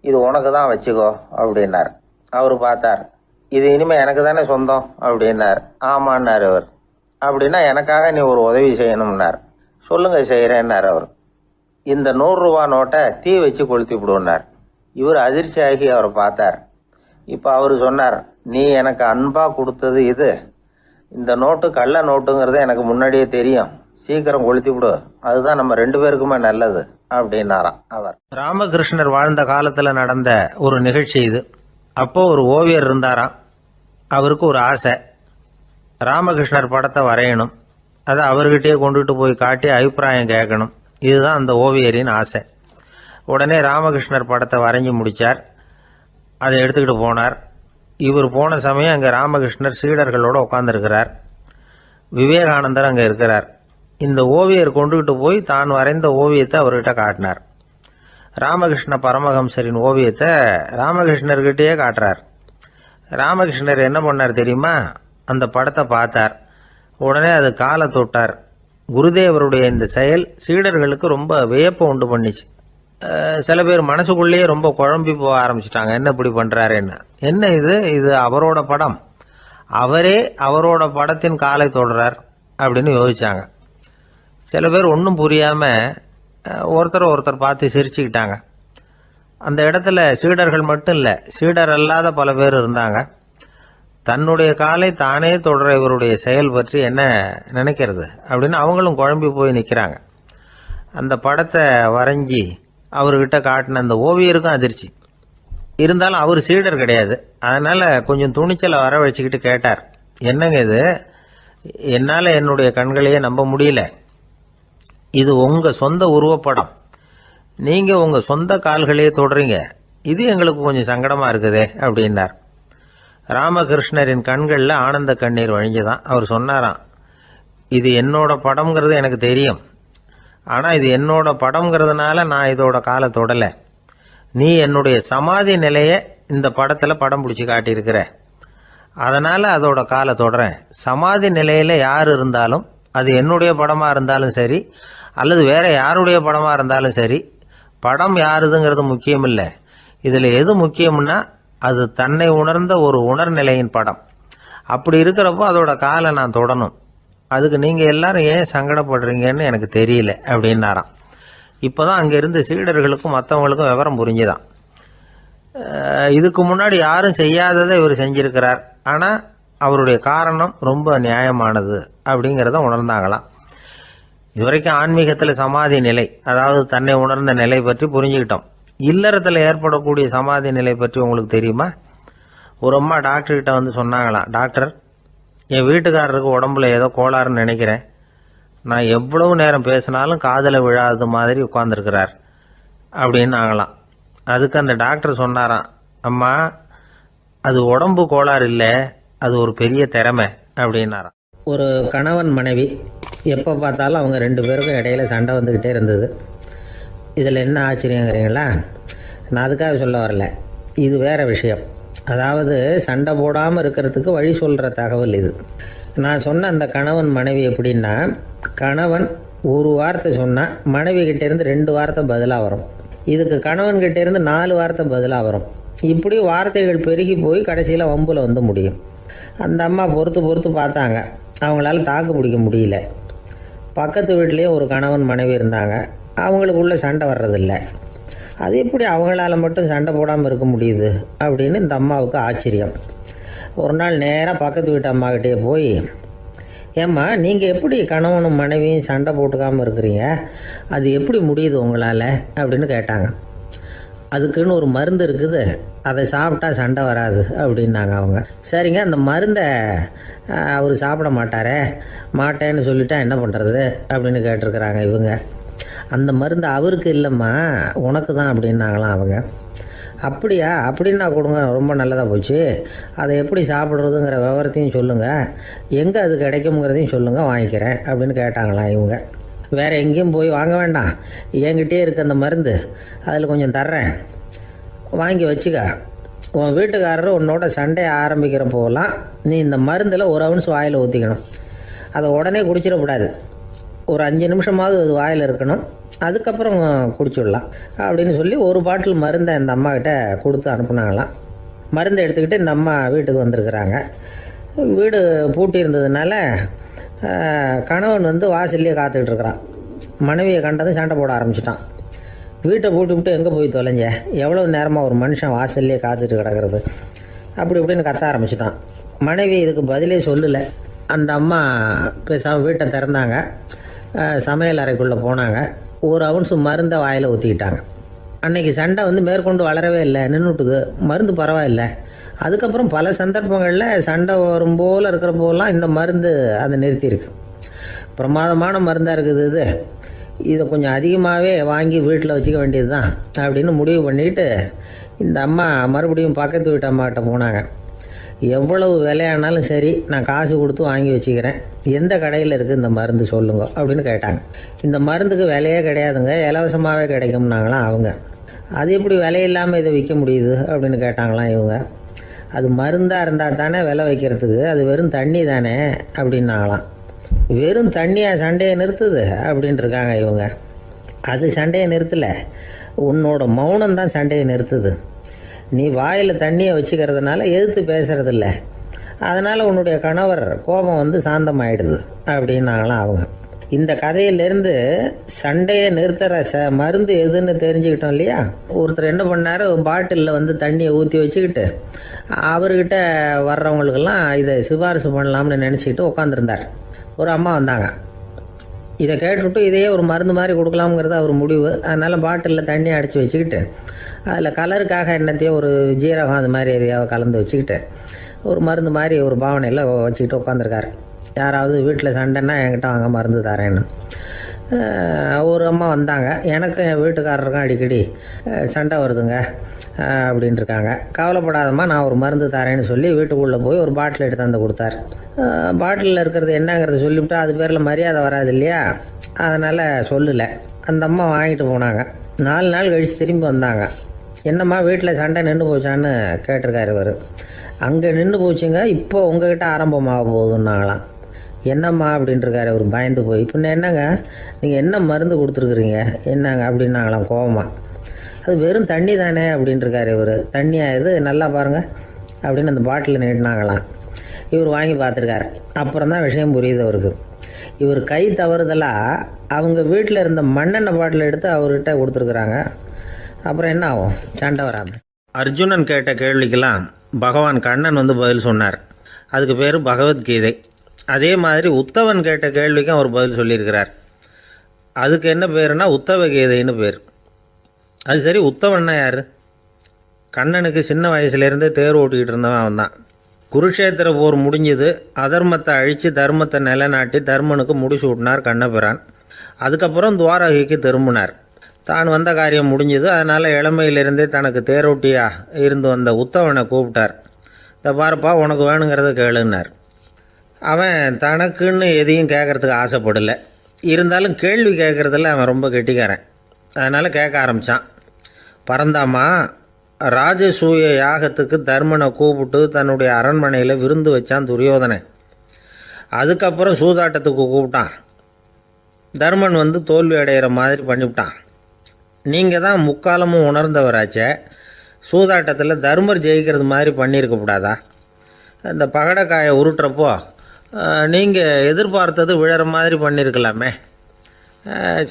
இது உனக்கு தான் வச்சுக்கோ அப்படின்னார். அவர் பார்த்தார், இது இனிமேல் எனக்கு தானே சொந்தம் அப்படின்னார். ஆமான்னார் அவர். அப்படின்னா எனக்காக நீ ஒரு உதவி செய்யணும்னார். சொல்லுங்கள் செய்கிறேன்னார் அவர். இந்த 100 ரூபா நோட்டை தீ வச்சு கொளுத்தி விடுனார். இவர் அதிர்ச்சியாகி அவரை பார்த்தார். இப்போ அவர் சொன்னார், நீ எனக்கு அன்பாக கொடுத்தது இது, இந்த நோட்டு கள்ள நோட்டுங்கிறது எனக்கு முன்னாடியே தெரியும், சீக்கிரம் கொளுத்தி விடு, அதுதான் நம்ம 2 பேருக்குமே நல்லது அப்படின்னாராம் அவர். ராமகிருஷ்ணர் வாழ்ந்த காலத்தில் நடந்த ஒரு நிகழ்ச்சி இது. அப்போ ஒரு ஓவியர் இருந்தாராம். அவருக்கு ஒரு ஆசை, ராமகிருஷ்ணர் படத்தை வரையணும், அதை அவர்கிட்டயே கொண்டுட்டு போய் காட்டி அபிப்பிராயம் கேட்கணும். இதுதான் அந்த ஓவியரின் ஆசை. உடனே ராமகிருஷ்ணர் படத்தை வரைஞ்சி முடித்தார். அதை எடுத்துக்கிட்டு போனார். இவர் போன சமயம் அங்கே ராமகிருஷ்ணர் சீடர்களோடு உட்காந்துருக்கிறார். விவேகானந்தர் அங்கே இருக்கிறார். இந்த ஓவியர் கொண்டுகிட்டு போய் தான் வரைந்த ஓவியத்தை அவர்கிட்ட காட்டினார். ராமகிருஷ்ண பரமஹம்சரின் ஓவியத்தை ராமகிருஷ்ணர்கிட்டயே காட்டுறார். ராமகிருஷ்ணர் என்ன பண்ணார் தெரியுமா, அந்த படத்தை பார்த்தார். உடனே அது காலை தொட்டார். குருதேவருடைய இந்த செயல் சீடர்களுக்கு ரொம்ப வியப்பை உண்டு பண்ணிச்சு. சில பேர் மனசுக்குள்ளேயே ரொம்ப குழம்பி போக ஆரம்பிச்சிட்டாங்க, என்ன இப்படி பண்ணுறாருன்னு. என்ன இது அவரோட படம், அவரே அவரோட படத்தின் காலை தொடுறார் அப்படின்னு யோசிச்சாங்க. சில பேர் ஒன்றும் புரியாமல் ஒருத்தர் பார்த்து சிரிச்சுக்கிட்டாங்க. அந்த இடத்துல சீடர்கள் மட்டும் இல்லை, சீடர் அல்லாத பல பேர் இருந்தாங்க. தன்னுடைய காலை தானே தொடர இவருடைய செயல் பற்றி என்ன நினைக்கிறது அப்படின்னு அவங்களும் குழம்பி போய் நிற்கிறாங்க. அந்த படத்தை வரைஞ்சி அவர்கிட்ட காட்டின அந்த ஓவியருக்கும் அதிர்ச்சி. இருந்தாலும் அவர் சீடர் கிடையாது. அதனால் கொஞ்சம் துணிச்சலை வர வச்சுக்கிட்டு கேட்டார், என்னங்க இது, என்னால் என்னுடைய கண்களையே நம்ப முடியல. இது உங்கள் சொந்த உருவப்படம், நீங்கள் உங்கள் சொந்த கால்களையே தொடுறீங்க, இது எங்களுக்கு கொஞ்சம் சங்கடமாக இருக்குதே அப்படின்னார். ராமகிருஷ்ணரின் கண்களில் ஆனந்த கண்ணீர் வழிஞ்சுதான். அவர் சொன்னாராம், இது என்னோட படம்ங்கிறது எனக்கு தெரியும், ஆனால் இது என்னோட படம்ங்கிறதுனால நான் இதோட காலை தொடலை. நீ என்னுடைய சமாதி நிலையை இந்த படத்தில் படம் பிடிச்சி காட்டியிருக்கிற, அதனால் அதோட காலை தொடறேன். சமாதி நிலையில் யார் இருந்தாலும், அது என்னுடைய படமாக இருந்தாலும் சரி அல்லது வேற யாருடைய படமாக இருந்தாலும் சரி, படம் யாருதுங்கிறது முக்கியம் இல்லை. இதில் எது முக்கியம்னா அது தன்னை உணர்ந்த ஒரு உணர்நிலையின் படம். அப்படி இருக்கிறப்போ அதோட காலை நான் தொடணும். அதுக்கு நீங்கள் எல்லாரும் ஏன் சங்கடப்படுறீங்கன்னு எனக்கு தெரியல அப்படின்னாராம். இப்போ தான் அங்கே இருந்த சீடர்களுக்கும் மற்றவங்களுக்கும் விவரம் புரிஞ்சுதான். இதுக்கு முன்னாடி யாரும் செய்யாததை இவர் செஞ்சிருக்கிறார், ஆனால் அவருடைய காரணம் ரொம்ப நியாயமானது அப்படிங்கிறத உணர்ந்தாங்களாம். இதுவரைக்கும் ஆன்மீகத்தில் சமாதி நிலை, அதாவது தன்னை உணர்ந்த நிலை பற்றி புரிஞ்சுக்கிட்டோம். இல்லறத்தில் ஏற்படக்கூடிய சமாதி நிலை பற்றி உங்களுக்கு தெரியுமா? ஒரு அம்மா டாக்டர்கிட்ட வந்து சொன்னாங்களாம், டாக்டர், என் வீட்டுக்காரருக்கு உடம்புல ஏதோ கோளாறுன்னு நினைக்கிறேன், நான் எவ்வளவு நேரம் பேசினாலும் காதில் விழாத மாதிரி உட்கார்ந்துருக்கிறார் அப்படின்னு ஆகலாம். அதுக்கு அந்த டாக்டர் சொன்னாராம், அம்மா, அது உடம்பு கோளாறு இல்லை, அது ஒரு பெரிய திறமை அப்படின்னாராம். ஒரு கணவன் மனைவி எப்போ பார்த்தாலும் அவங்க ரெண்டு பேருக்கும் இடையில சண்டை வந்துக்கிட்டே இருந்தது. இதில் என்ன ஆச்சரியங்கிறீங்களா? நான் அதுக்காக சொல்ல வரல, இது வேற விஷயம். அதாவது சண்டை போடாமல் இருக்கிறதுக்கு வழி சொல்கிற தகவல் இது. நான் சொன்ன அந்த கணவன் மனைவி எப்படின்னா, கணவன் ஒரு வார்த்தை சொன்னால் மனைவி கிட்டேருந்து 2 வார்த்தை பதிலாக வரும். இதுக்கு கணவன்கிட்டேருந்து 4 வார்த்தை பதிலாக வரும். இப்படி வார்த்தைகள் பெருகி போய் கடைசியில் வம்பில் வந்து முடியும். அந்த அம்மா பொறுத்து பார்த்தாங்க, அவங்களால தாக்கு பிடிக்க முடியல. பக்கத்து வீட்லேயே ஒரு கணவன் மனைவி இருந்தாங்க, அவங்களுக்குள்ள சண்டை வர்றதில்லை. அது எப்படி அவங்களால மட்டும் சண்டை போடாமல் இருக்க முடியுது அப்படின்னு இந்த அம்மாவுக்கு ஆச்சரியம். ஒரு நாள் நேராக பக்கத்து வீட்டு அம்மாக்கிட்டே போய், ஏம்மா, நீங்கள் எப்படி கணவனும் மனைவியும் சண்டை போட்டுக்காமல் இருக்கிறீங்க, அது எப்படி முடியுது உங்களால் அப்படின்னு கேட்டாங்க. அதுக்குன்னு ஒரு மருந்து இருக்குது, அதை சாப்பிட்டா சண்டை வராது அப்படின்னாங்க அவங்க. சரிங்க, அந்த மருந்தை அவர் சாப்பிட மாட்டேன்னு சொல்லிட்டா என்ன பண்ணுறது அப்படின்னு கேட்டிருக்கிறாங்க இவங்க. அந்த மருந்து அவருக்கு இல்லைம்மா, உனக்கு தான் அப்படின்னாங்களாம் அவங்க. அப்படியா, அப்படின்னா கொடுங்க, ரொம்ப நல்லதாக போச்சு. அதை எப்படி சாப்பிட்றதுங்கிற விவரத்தையும் சொல்லுங்கள், எங்கே அது கிடைக்குங்கிறதையும் சொல்லுங்கள், வாங்கிக்கிறேன் அப்படின்னு கேட்டாங்களாம் இவங்க. வேறு எங்கேயும் போய் வாங்க வேண்டாம், என்கிட்டே இருக்க அந்த மருந்து அதில் கொஞ்சம் தர்றேன், வாங்கி வச்சுக்க. உன் வீட்டுக்காரர் உன்னோட சண்டையை ஆரம்பிக்கிறப்போலாம் நீ இந்த மருந்தில் 1 ounce வாயில் ஊற்றிக்கணும். அதை உடனே குடிச்சிடக்கூடாது, ஒரு 5 நிமிஷமாவது அது வாயில் இருக்கணும், அதுக்கப்புறம் குடிச்சிடலாம் அப்படின்னு சொல்லி ஒரு பாட்டில் மருந்தை இந்த அம்மா கிட்ட கொடுத்து அனுப்புனாங்களாம். மருந்தை எடுத்துக்கிட்டு இந்த அம்மா வீட்டுக்கு வந்திருக்கிறாங்க. வீடு பூட்டி இருந்ததுனால கணவன் வந்து வாசல்லையே காத்துக்கிட்டு இருக்கிறான். மனைவியை கண்டதும் சண்டை போட ஆரம்பிச்சிட்டான். வீட்டை பூட்டி விட்டு எங்கே போய் தொலைஞ்ச, எவ்வளோ நேரமாக ஒரு மனுஷன் வாசல்லையே காத்துட்டு கிடக்கிறது அப்படி இப்படின்னு கத்த ஆரம்பிச்சிட்டான். மனைவி இதுக்கு பதிலே சொல்லலை. அந்த அம்மா பேசாமல் வீட்டை திறந்தாங்க, சமையல் அறைக்குள்ளே போனாங்க, 1 ounce மருந்தை வாயில் ஊற்றிக்கிட்டாங்க. அன்னைக்கு சண்டை வந்து மேற்கொண்டு வளரவே இல்லை, நின்றுட்டுது. மருந்து பரவாயில்லை. அதுக்கப்புறம் பல சந்தர்ப்பங்களில் சண்டை வரும் போல் இருக்கிற போலாம் இந்த மருந்து அதை நிறுத்தியிருக்கு. பிரமாதமான மருந்தாக இருக்குது இதை கொஞ்சம் அதிகமாகவே வாங்கி வீட்டில் வச்சுக்க வேண்டியது தான் அப்படின்னு முடிவு பண்ணிட்டு இந்த அம்மா மறுபடியும் பக்கத்து வீட்டு அம்மாக்கிட்ட போனாங்க. எவ்வளவு விலையானாலும் சரி, நான் காசு கொடுத்து வாங்கி வச்சுக்கிறேன், எந்த கடையில் இருக்குது இந்த மருந்து சொல்லுங்க அப்படின்னு கேட்டாங்க. இந்த மருந்துக்கு விலையே கிடையாதுங்க, இலவசமாகவே கிடைக்கும்னாங்களாம் அவங்க. அது எப்படி விலையில்லாமல் இதை விற்க முடியுது அப்படின்னு கேட்டாங்களாம் இவங்க. அது மருந்தாக இருந்தால் தானே விலை வைக்கிறதுக்கு, அது வெறும் தண்ணி தானே அப்படின்னாங்களாம். வெறும் தண்ணியாக சண்டையை நிறுத்துது அப்படின்ட்டு இருக்காங்க இவங்க. அது சண்டையை நிறுத்தலை, உன்னோட மௌனம் தான் சண்டையை நிறுத்துது. நீ வாயில் தண்ணியை வச்சுக்கிறதுனால எதிர்த்து பேசுறதில்ல, அதனால் உன்னுடைய கணவர் கோபம் வந்து சாந்தமாயிடுது அப்படின்னாங்களாம் அவங்க. இந்த கதையிலேருந்து சண்டையை நிறுத்துற மருந்து எதுன்னு தெரிஞ்சுக்கிட்டோம் இல்லையா. ஒருத்தர் என்ன பண்ணார், பாட்டிலில் வந்து தண்ணியை ஊற்றி வச்சுக்கிட்டு அவர்கிட்ட வர்றவங்களுக்கெல்லாம் இதை சிபாரிசு பண்ணலாம்னு நினச்சிக்கிட்டு உட்காந்துருந்தார். ஒரு அம்மா வந்தாங்க. இதை கேட்டுவிட்டு இதையே ஒரு மருந்து மாதிரி கொடுக்கலாம்ங்கிறது அவர் முடிவு. அதனால் பாட்டிலில் தண்ணி அடைச்சி வச்சுக்கிட்டு அதில் கலருக்காக என்னத்தையோ ஒரு ஜீரகம் அது மாதிரி எதையாவது கலந்து வச்சுக்கிட்டு ஒரு மருந்து மாதிரி ஒரு பாவனையில் வச்சுக்கிட்டு உட்காந்துருக்காரு. யாராவது வீட்டில் சண்டைன்னா என்கிட்ட வாங்க மருந்து தரேன்னு. ஒரு அம்மா வந்தாங்க. எனக்கும் என் வீட்டுக்காரருக்கும் அடிக்கடி சண்டை வருதுங்க அப்படின்ட்டு இருக்காங்க. கவலைப்படாதம்மா, நான் ஒரு மருந்து தரேன்னு சொல்லி வீட்டுக்குள்ளே போய் ஒரு பாட்டில் எடுத்து வந்து கொடுத்தார். பாட்டிலில் இருக்கிறது என்னங்கிறத சொல்லிவிட்டு அது பேரில் மரியாதை வராது இல்லையா, அதனால் சொல்லலை. அந்த அம்மா வாங்கிட்டு போனாங்க. 4 நாள் கழித்து திரும்பி வந்தாங்க. என்னம்மா வீட்டில் சண்டை நின்று போச்சான்னு கேட்டிருக்காரு இவர். அங்கே நின்று போச்சுங்க, இப்போ உங்ககிட்ட ஆரம்பமாக போகுதுன்னாங்களாம். என்னம்மா அப்படின்ட்டுருக்காரு அவர் பயந்து போய். இப்போ என்னங்க நீங்கள் என்ன மருந்து கொடுத்துருக்குறீங்க என்னங்க அப்படின்னாங்களாம் கோவமாக. அது வெறும் தண்ணி தானே அப்படின்ட்டுருக்காரு இவர். தண்ணியாக இது நல்லா பாருங்கள் அப்படின்னு அந்த பாட்டில் நீட்டினாங்களாம். இவர் வாங்கி பார்த்துருக்காரு. அப்புறம் தான் விஷயம் புரியுது அவருக்கு. இவர் கை தவறுதலாக அவங்க வீட்டில் இருந்த மண்ணெண்ணெய் பாட்டில் எடுத்து அவர்கிட்ட கொடுத்துருக்குறாங்க. அப்புறம் என்ன ஆகும், சண்டை வராமல். அர்ஜுனன் கேட்ட கேள்விக்கெல்லாம் பகவான் கண்ணன் வந்து பதில் சொன்னார். அதுக்கு பேர் பகவத்கீதை. அதே மாதிரி உத்தவன் கேட்ட கேள்விக்கும் அவர் பதில் சொல்லியிருக்கிறார். அதுக்கு என்ன பேருனா உத்தவ கீதைன்னு பேர். அது சரி, உத்தவன்னா யார்? கண்ணனுக்கு சின்ன வயசுலேருந்தே தேர் ஓட்டிக்கிட்டு இருந்தவன் அவன் தான். குருஷேத்திர போர் முடிஞ்சது. அதர்மத்தை அழித்து தர்மத்தை நிலைநாட்டி தர்மனுக்கு முடிச்சு விட்டினார் கண்ணபிரான். அதுக்கப்புறம் துவாரகைக்கு திரும்பினார். தான் வந்த காரியம் முடிஞ்சது. அதனால் இளமையிலிருந்தே தனக்கு தேரோட்டியாக இருந்து வந்த உத்தவனை கூப்பிட்டார். இந்த பாருப்பா, உனக்கு வேணுங்கிறத கேளுன்னார். அவன் தனக்குன்னு எதையும் கேட்குறதுக்கு ஆசைப்படலை. இருந்தாலும் கேள்வி கேட்குறதில் அவன் ரொம்ப கெட்டிக்காரன். அதனால் கேட்க ஆரம்பித்தான். பரந்தாமா, ராஜசூய யாகத்துக்கு தர்மனை கூப்பிட்டு தன்னுடைய அரண்மனையில் விருந்து வச்சான் துரியோதனன். அதுக்கப்புறம் சூதாட்டத்துக்கு கூப்பிட்டான். தர்மன் வந்து தோல்வி அடைகிற மாதிரி பண்ணிவிட்டான். நீங்கள் தான் முக்காலமும் உணர்ந்தவராச்சே, சூதாட்டத்தில் தர்மர் ஜெயிக்கிறது மாதிரி பண்ணியிருக்கக்கூடாதா? இந்த பகடக்காயை உருட்டுறப்போ நீங்கள் எதிர்பார்த்தது விழற மாதிரி பண்ணியிருக்கலாமே.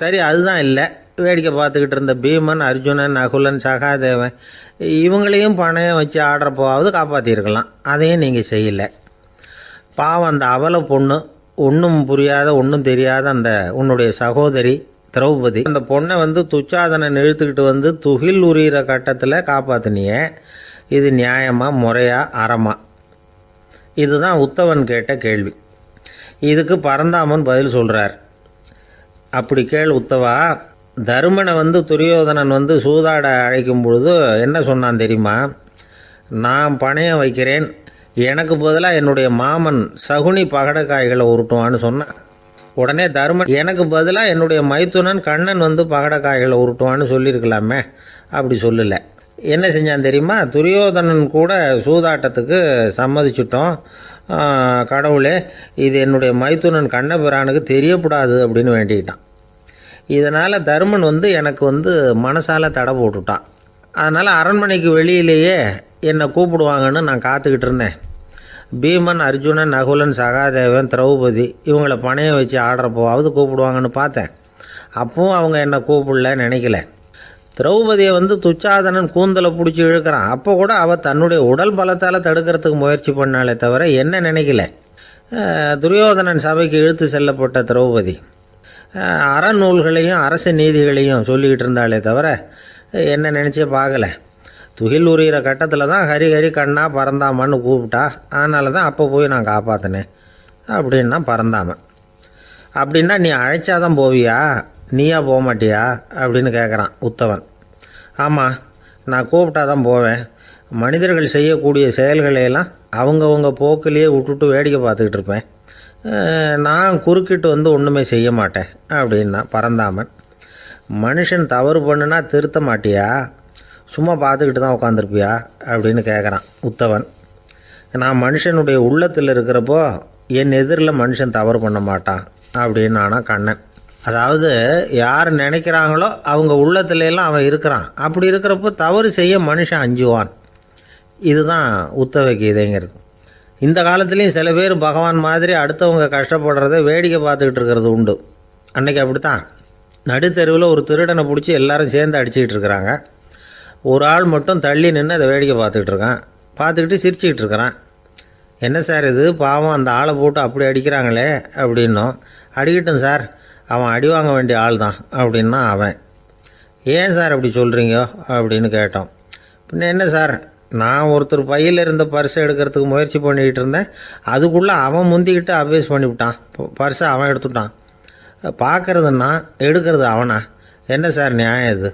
சரி, அதுதான் இல்லை. வேடிக்கை பார்த்துக்கிட்டு இருந்த பீமன், அர்ஜுனன், நகுலன், சகாதேவன் இவங்களையும் பணையம் வச்சு ஆடுறப்போவாவது காப்பாற்றிருக்கலாம். அதையும் நீங்கள் செய்யலை. பாவம் அந்த அவல பொண்ணு, ஒன்றும் புரியாத ஒன்றும் தெரியாத அந்த உன்னுடைய சகோதரி திரௌபதி, அந்த பொண்ணை வந்து துச்சாதனன் இழுத்துக்கிட்டு வந்து துகில் உரிகிற கட்டத்தில் காப்பாற்றினியே. இது நியாயமா, முறையா, அறமா? இதுதான் உத்தவன் கேட்ட கேள்வி. இதுக்கு பரந்தாமன் பதில் சொல்கிறார். அப்படி கேள் உத்தவா. தருமனை வந்து துரியோதனன் வந்து சூதாட அழைக்கும் பொழுது என்ன சொன்னான் தெரியுமா? நான் பணையம் வைக்கிறேன், எனக்கு பதிலாக என்னுடைய மாமன் சகுனி பகடக்காய்களை உருட்டுவான்னு சொன்னான். உடனே தருமன், எனக்கு பதிலாக என்னுடைய மைத்துனன் கண்ணன் வந்து பகடக்காய்களை உருட்டுவான்னு சொல்லியிருக்கலாமே. அப்படி சொல்லலை. என்ன செஞ்சான் தெரியுமா? துரியோதனன் கூட சூதாட்டத்துக்கு சம்மதிச்சிட்டோம், கடவுளே இது என்னுடைய மைத்துனன் கண்ணபிரானுக்கு தெரியக்கூடாது அப்படின்னு வேண்டிக்கிட்டான். இதனால் தருமன் வந்து எனக்கு வந்து மனசால் தடை போட்டுட்டான். அதனால் அரண்மனைக்கு வெளியிலேயே என்னை கூப்பிடுவாங்கன்னு நான் காத்துக்கிட்டு இருந்தேன். பீமன், அர்ஜுனன், நகுலன், சகாதேவன், திரௌபதி இவங்கள பணையம் வச்சு ஆடுறப்போவாவது கூப்பிடுவாங்கன்னு பார்த்தேன். அப்பவும் அவங்க என்னை கூப்பிடல, நினைக்கல. திரௌபதியை வந்து துச்சாதனன் கூந்தலை பிடிச்சி இழுக்கிறான். அப்போ கூட அவள் தன்னுடைய உடல் பலத்தால் தடுக்கிறதுக்கு முயற்சி பண்ணாலே தவிர என்ன நினைக்கல. துரியோதனன் சபைக்கு இழுத்து செல்லப்பட்ட திரௌபதி அறநூல்களையும் அரச நீதிகளையும் சொல்லிக்கிட்டு இருந்தாலே தவிர என்ன நினச்சே பார்க்கலை. துகில் உரிகிற கட்டத்தில் தான் ஹரி ஹரி கண்ணா பரந்தாமன்னு கூப்பிட்டா. அதனால தான் அப்போ போய் நான் காப்பாற்றினேன் அப்படின்னா பரந்தாமன். அப்படின்னா நீ அழைச்சாதான் போவியா, நீயா போக மாட்டியா அப்படின்னு கேட்குறான் உத்தவன். ஆமாம், நான் கூப்பிட்டா தான் போவேன். மனிதர்கள் செய்யக்கூடிய செயல்களையெல்லாம் அவங்கவுங்க போக்கிலேயே விட்டுட்டு வேடிக்கை பார்த்துக்கிட்டு இருப்பேன். நான் குறுக்கிட்டு வந்து ஒன்றுமே செய்ய மாட்டேன் அப்படின்னா பரந்தாமன். மனுஷன் தவறு பண்ணுனா திருத்த மாட்டியா, சும்மா பார்த்துக்கிட்டு தான் உட்காந்துருப்பியா அப்படின்னு கேட்குறான் உத்தவன். நான் மனுஷனுடைய உள்ளத்தில் இருக்கிறப்போ என் எதிரில் மனுஷன் தவறு பண்ண மாட்டான் அப்படின்னு ஆனால் கண்ணன். அதாவது யார் நினைக்கிறாங்களோ அவங்க உள்ளத்துலலாம் அவன் இருக்கிறான். அப்படி இருக்கிறப்போ தவறு செய்ய மனுஷன் அஞ்சுவான். இதுதான் உத்தவ கீதைங்கிறது. இந்த காலத்துலேயும் சில பேர் பகவான் மாதிரி அடுத்தவங்க கஷ்டப்படுறத வேடிக்கை பார்த்துக்கிட்டு இருக்கிறது உண்டு. அன்னைக்கு அப்படித்தான். நடுத்தெருவில் ஒரு திருடனை பிடிச்சி எல்லாரும் சேர்ந்து அடிச்சுக்கிட்டு இருக்கிறாங்க. ஒரு ஆள் மட்டும் தள்ளி நின்று அதை வேடிக்கை பார்த்துக்கிட்டு இருக்கான். பார்த்துக்கிட்டு சிரிச்சுக்கிட்டு இருக்கிறான். என்ன சார் இது, பாவம் அந்த ஆளை போட்டு அப்படி அடிக்கிறாங்களே அப்படின்னோம். அடிக்கட்டும் சார், அவன் அடி வாங்க வேண்டிய ஆள் தான் அப்படின்னா அவன். ஏன் சார் அப்படி சொல்கிறீங்க அப்படின்னு கேட்டோம். பின்ன என்ன சார், நான் ஒருத்தர் பையில் இருந்த பர்ஸை எடுக்கிறதுக்கு முயற்சி பண்ணிக்கிட்டு இருந்தேன். அதுக்குள்ளே அவன் முந்திக்கிட்டு அப்வேஸ் பண்ணிவிட்டான். பர்ஸை அவன் எடுத்துட்டான். பார்க்கறதுன்னா எடுக்கிறது அவனா? என்ன சார் நியாயம் இது?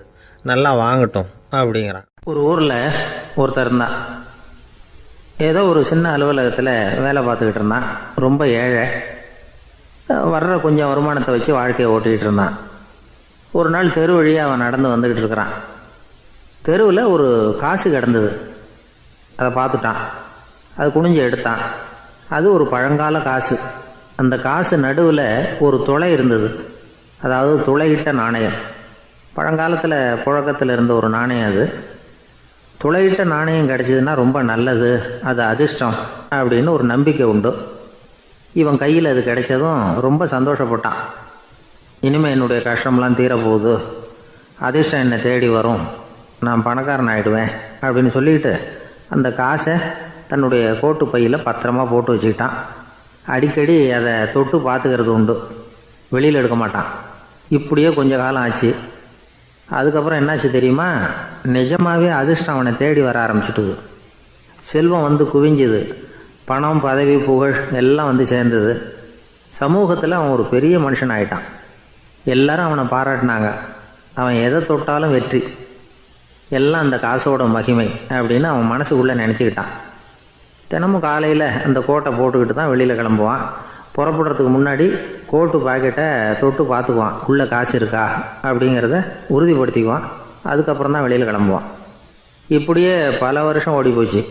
நல்லா வாங்கட்டும் அப்படிங்கிறான். ஒரு ஊரில் ஒருத்தர் இருந்தான். ஏதோ ஒரு சின்ன அலுவலகத்தில் வேலை பார்த்துக்கிட்டு இருந்தான். ரொம்ப ஏழை. வர்ற கொஞ்சம் வருமானத்தை வச்சு வாழ்க்கையை ஓட்டிக்கிட்டு இருந்தான். ஒரு நாள் தெரு வழியாக அவன் நடந்து வந்துக்கிட்டு இருக்கிறான். தெருவில் ஒரு காசு கிடந்தது. அதை பார்த்துட்டான். அது குனிஞ்சு எடுத்தான். அது ஒரு பழங்கால காசு. அந்த காசு நடுவில் ஒரு துளை இருந்தது. அதாவது துளையிட்ட நாணயம். பழங்காலத்தில் புழக்கத்தில் இருந்த ஒரு நாணயம் அது. துளையிட்ட நாணயம் கிடச்சிதுன்னா ரொம்ப நல்லது, அது அதிர்ஷ்டம் அப்படின்னு ஒரு நம்பிக்கை உண்டு. இவன் கையில் அது கிடைச்சதும் ரொம்ப சந்தோஷப்பட்டான். இனிமேல் என்னுடைய கஷ்டம்லாம் தீரப்போகுது, அதிர்ஷ்டம் என்னை தேடி வரும், நான் பணக்காரன் ஆகிடுவேன் அப்படின்னு சொல்லிட்டு அந்த காசை தன்னுடைய கோட்டு பையில் பத்திரமா போட்டு வச்சுக்கிட்டான். அடிக்கடி அதை தொட்டு பார்த்துக்கிறது உண்டு, வெளியில் எடுக்க மாட்டான். இப்படியே கொஞ்ச காலம் ஆச்சு. அதுக்கப்புறம் என்னாச்சு தெரியுமா? நிஜமாகவே அதிர்ஷ்டம் அவனை தேடி வர ஆரம்பிச்சுட்டுது. செல்வம் வந்து குவிஞ்சுது. பணம், பதவி, புகழ் எல்லாம் வந்து சேர்ந்தது. சமூகத்தில் அவன் ஒரு பெரிய மனுஷன் ஆகிட்டான். எல்லாரும் அவனை பாராட்டினாங்க. அவன் எதை தொட்டாலும் வெற்றி, எல்லாம் அந்த காசோட மகிமை அப்படின்னு அவன் மனசுக்குள்ளே நினச்சிக்கிட்டான். தினமும் காலையில் அந்த கோட்டை போட்டுக்கிட்டு தான் வெளியில் கிளம்புவான். புறப்படுறதுக்கு முன்னாடி கோட்டு பாக்கெட்டை தொட்டு பார்த்துக்குவான், உள்ளே காசு இருக்கா அப்படிங்கிறத உறுதிப்படுத்திக்குவான். அதுக்கப்புறம் தான் வெளியில் கிளம்புவான். இப்படியே பல வருஷம் ஓடி போச்சு.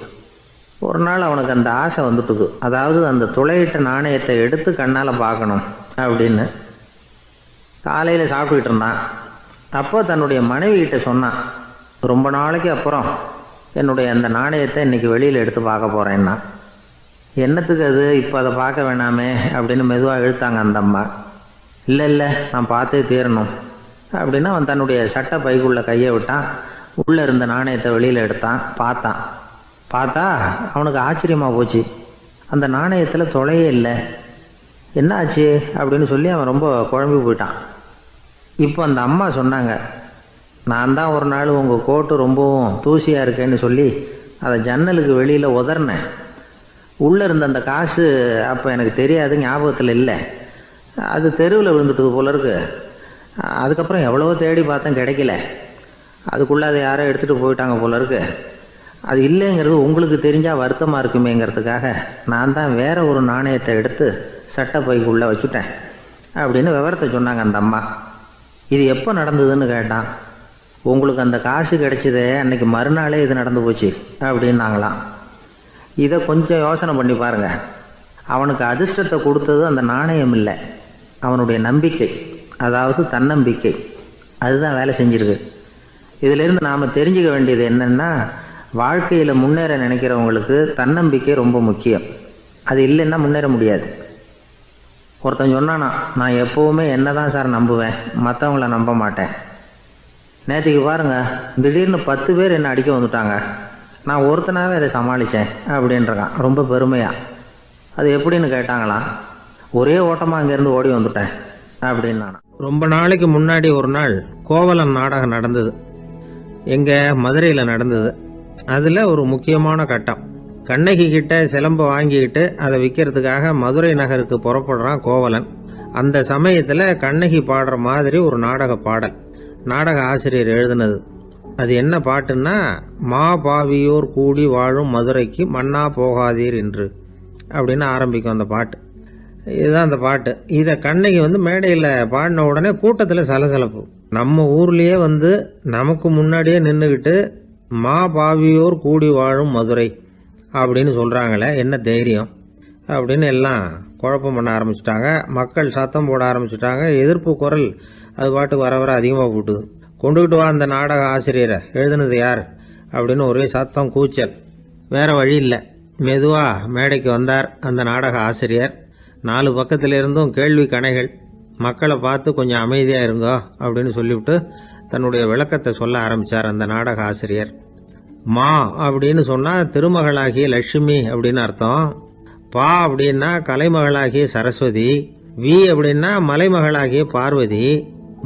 ஒரு நாள் அவனுக்கு அந்த ஆசை வந்துட்டுது. அதாவது அந்த துளையிட்ட நாணயத்தை எடுத்து கண்ணால் பார்க்கணும் அப்படின்னு. காலையில் சாப்பிட்டுக்கிட்டு இருந்தான். அப்போ தன்னுடைய மனைவிகிட்ட சொன்னான், ரொம்ப நாளைக்கு அப்புறம் என்னுடைய அந்த நாணயத்தை இன்றைக்கி வெளியில் எடுத்து பார்க்க போகிறேன்னா. என்னத்துக்கு அது, இப்போ அதை பார்க்க வேணாமே அப்படின்னு மெதுவாக இழுத்தாங்க அந்த அம்மா. இல்லை நான் பார்த்தே தீரணும் அப்படின்னு அவன் தன்னுடைய சட்டை பைக்குள்ளே கையை விட்டான். உள்ளே இருந்த நாணயத்தை வெளியில் எடுத்தான். பார்த்தா அவனுக்கு ஆச்சரியமாக போச்சு. அந்த நாணயத்தில் துளையே இல்லை. என்ன ஆச்சு அப்படின்னு சொல்லி அவன் ரொம்ப குழம்பி போயிட்டான். இப்போ அந்த அம்மா சொன்னாங்க, நான் தான் ஒரு நாள் உங்கள் கோட்டு ரொம்பவும் தூசியாக இருக்கேன்னு சொல்லி அதை ஜன்னலுக்கு வெளியில் உதறினேன். உள்ளே இருந்த அந்த காசு அப்போ எனக்கு தெரியாது, ஞாபகத்தில் இல்லை. அது தெருவில் விழுந்துட்டது போல இருக்கு. அதுக்கப்புறம் எவ்வளவோ தேடி பார்த்தேன், கிடைக்கல. அதுக்குள்ளே அதை யாரோ எடுத்துகிட்டு போயிட்டாங்க போல இருக்கு. அது இல்லைங்கிறது உங்களுக்கு தெரிஞ்சால் வருத்தமாக இருக்குமேங்கிறதுக்காக நான் தான் வேற ஒரு நாணயத்தை எடுத்து சட்டை பைக்குள்ளே வச்சுட்டேன் அப்படின்னு விவரத்தை சொன்னாங்க அந்த அம்மா. இது எப்போ நடந்ததுன்னு கேட்டான். உங்களுக்கு அந்த காசு கிடைச்சதே அன்னைக்கு மறுநாளே இது நடந்து போச்சு அப்படின்னாங்களாம். இதை கொஞ்சம் யோசனை பண்ணி பாருங்க. அவனுக்கு அதிர்ஷ்டத்தை கொடுத்தது அந்த நாணயம் இல்லை, அவனுடைய நம்பிக்கை, அதாவது தன்னம்பிக்கை. அதுதான் வேலை செஞ்சிருக்கு. இதிலிருந்து நாம் தெரிஞ்சுக்க வேண்டியது என்னென்னா, வாழ்க்கையில் முன்னேற நினைக்கிறவங்களுக்கு தன்னம்பிக்கை ரொம்ப முக்கியம். அது இல்லைன்னா முன்னேற முடியாது. ஒருத்தன் சொன்னானா, நான் எப்போவுமே என்ன தான் சார் நம்புவேன், மற்றவங்கள நம்ப மாட்டேன். நேற்றுக்கு பாருங்கள், திடீர்னு 10 பேர் என்னை அடிக்க வந்துட்டாங்க, நான் ஒருத்தனாகவே அதை சமாளித்தேன் அப்படின்றான் ரொம்ப பெருமையாக. அது எப்படின்னு கேட்டாங்களாம். ஒரே ஓட்டமாக அங்கேருந்து ஓடி வந்துட்டேன் அப்படின்னு. ரொம்ப நாளைக்கு முன்னாடி ஒரு நாள் கோவலன் நாடகம் நடந்தது. எங்கள் மதுரையில் நடந்தது. அதில் ஒரு முக்கியமான கட்டம். கண்ணகி கிட்ட சிலம்பை வாங்கிக்கிட்டு அதை விற்கிறதுக்காக மதுரை நகருக்கு புறப்படுறான் கோவலன். அந்த சமயத்தில் கண்ணகி பாடுற மாதிரி ஒரு நாடக பாடல். நாடக ஆசிரியர் எழுதினது. அது என்ன பாட்டுன்னா, மா பாவியோர் கூடி வாழும் மதுரைக்கு மன்னா போகாதீர் என்று அப்படின்னு ஆரம்பிக்கும் அந்த பாட்டு. இதுதான் அந்த பாட்டு. இதை கண்ணகி மேடையில் பாடின உடனே கூட்டத்தில் சலசலப்பு. நம்ம ஊர்லேயே நமக்கு முன்னாடியே நின்றுக்கிட்டு மா பாவியோர் கூடி வாழும் மதுரை அப்படின்னு சொல்கிறாங்களே, என்ன தைரியம் அப்படின்னு எல்லாம் குழப்பம் பண்ண ஆரம்பிச்சிட்டாங்க. மக்கள் சத்தம் போட ஆரம்பிச்சிட்டாங்க. எதிர்ப்பு குரல் அது பாட்டுக்கு வர அதிகமாக போட்டுது. கொண்டுக்கிட்டு வா அந்த நாடக ஆசிரியரை, எழுதுனது யார் அப்படின்னு ஒரே சத்தம், கூச்சல். வேறு வழி இல்லை. மெதுவாக மேடைக்கு வந்தார் அந்த நாடக ஆசிரியர். 4 பக்கத்திலிருந்தும் கேள்வி கணைகள். மக்களை பார்த்து கொஞ்சம் அமைதியாக இருங்கோ அப்படின்னு சொல்லிவிட்டு தன்னுடைய விளக்கத்தை சொல்ல ஆரம்பித்தார் அந்த நாடக ஆசிரியர். மா அப்படின்னு சொன்னால் திருமகளாகிய லட்சுமி அப்படின்னு அர்த்தம். பா அப்படின்னா கலைமகளாகிய சரஸ்வதி. வி அப்படின்னா மலைமகளாகிய பார்வதி.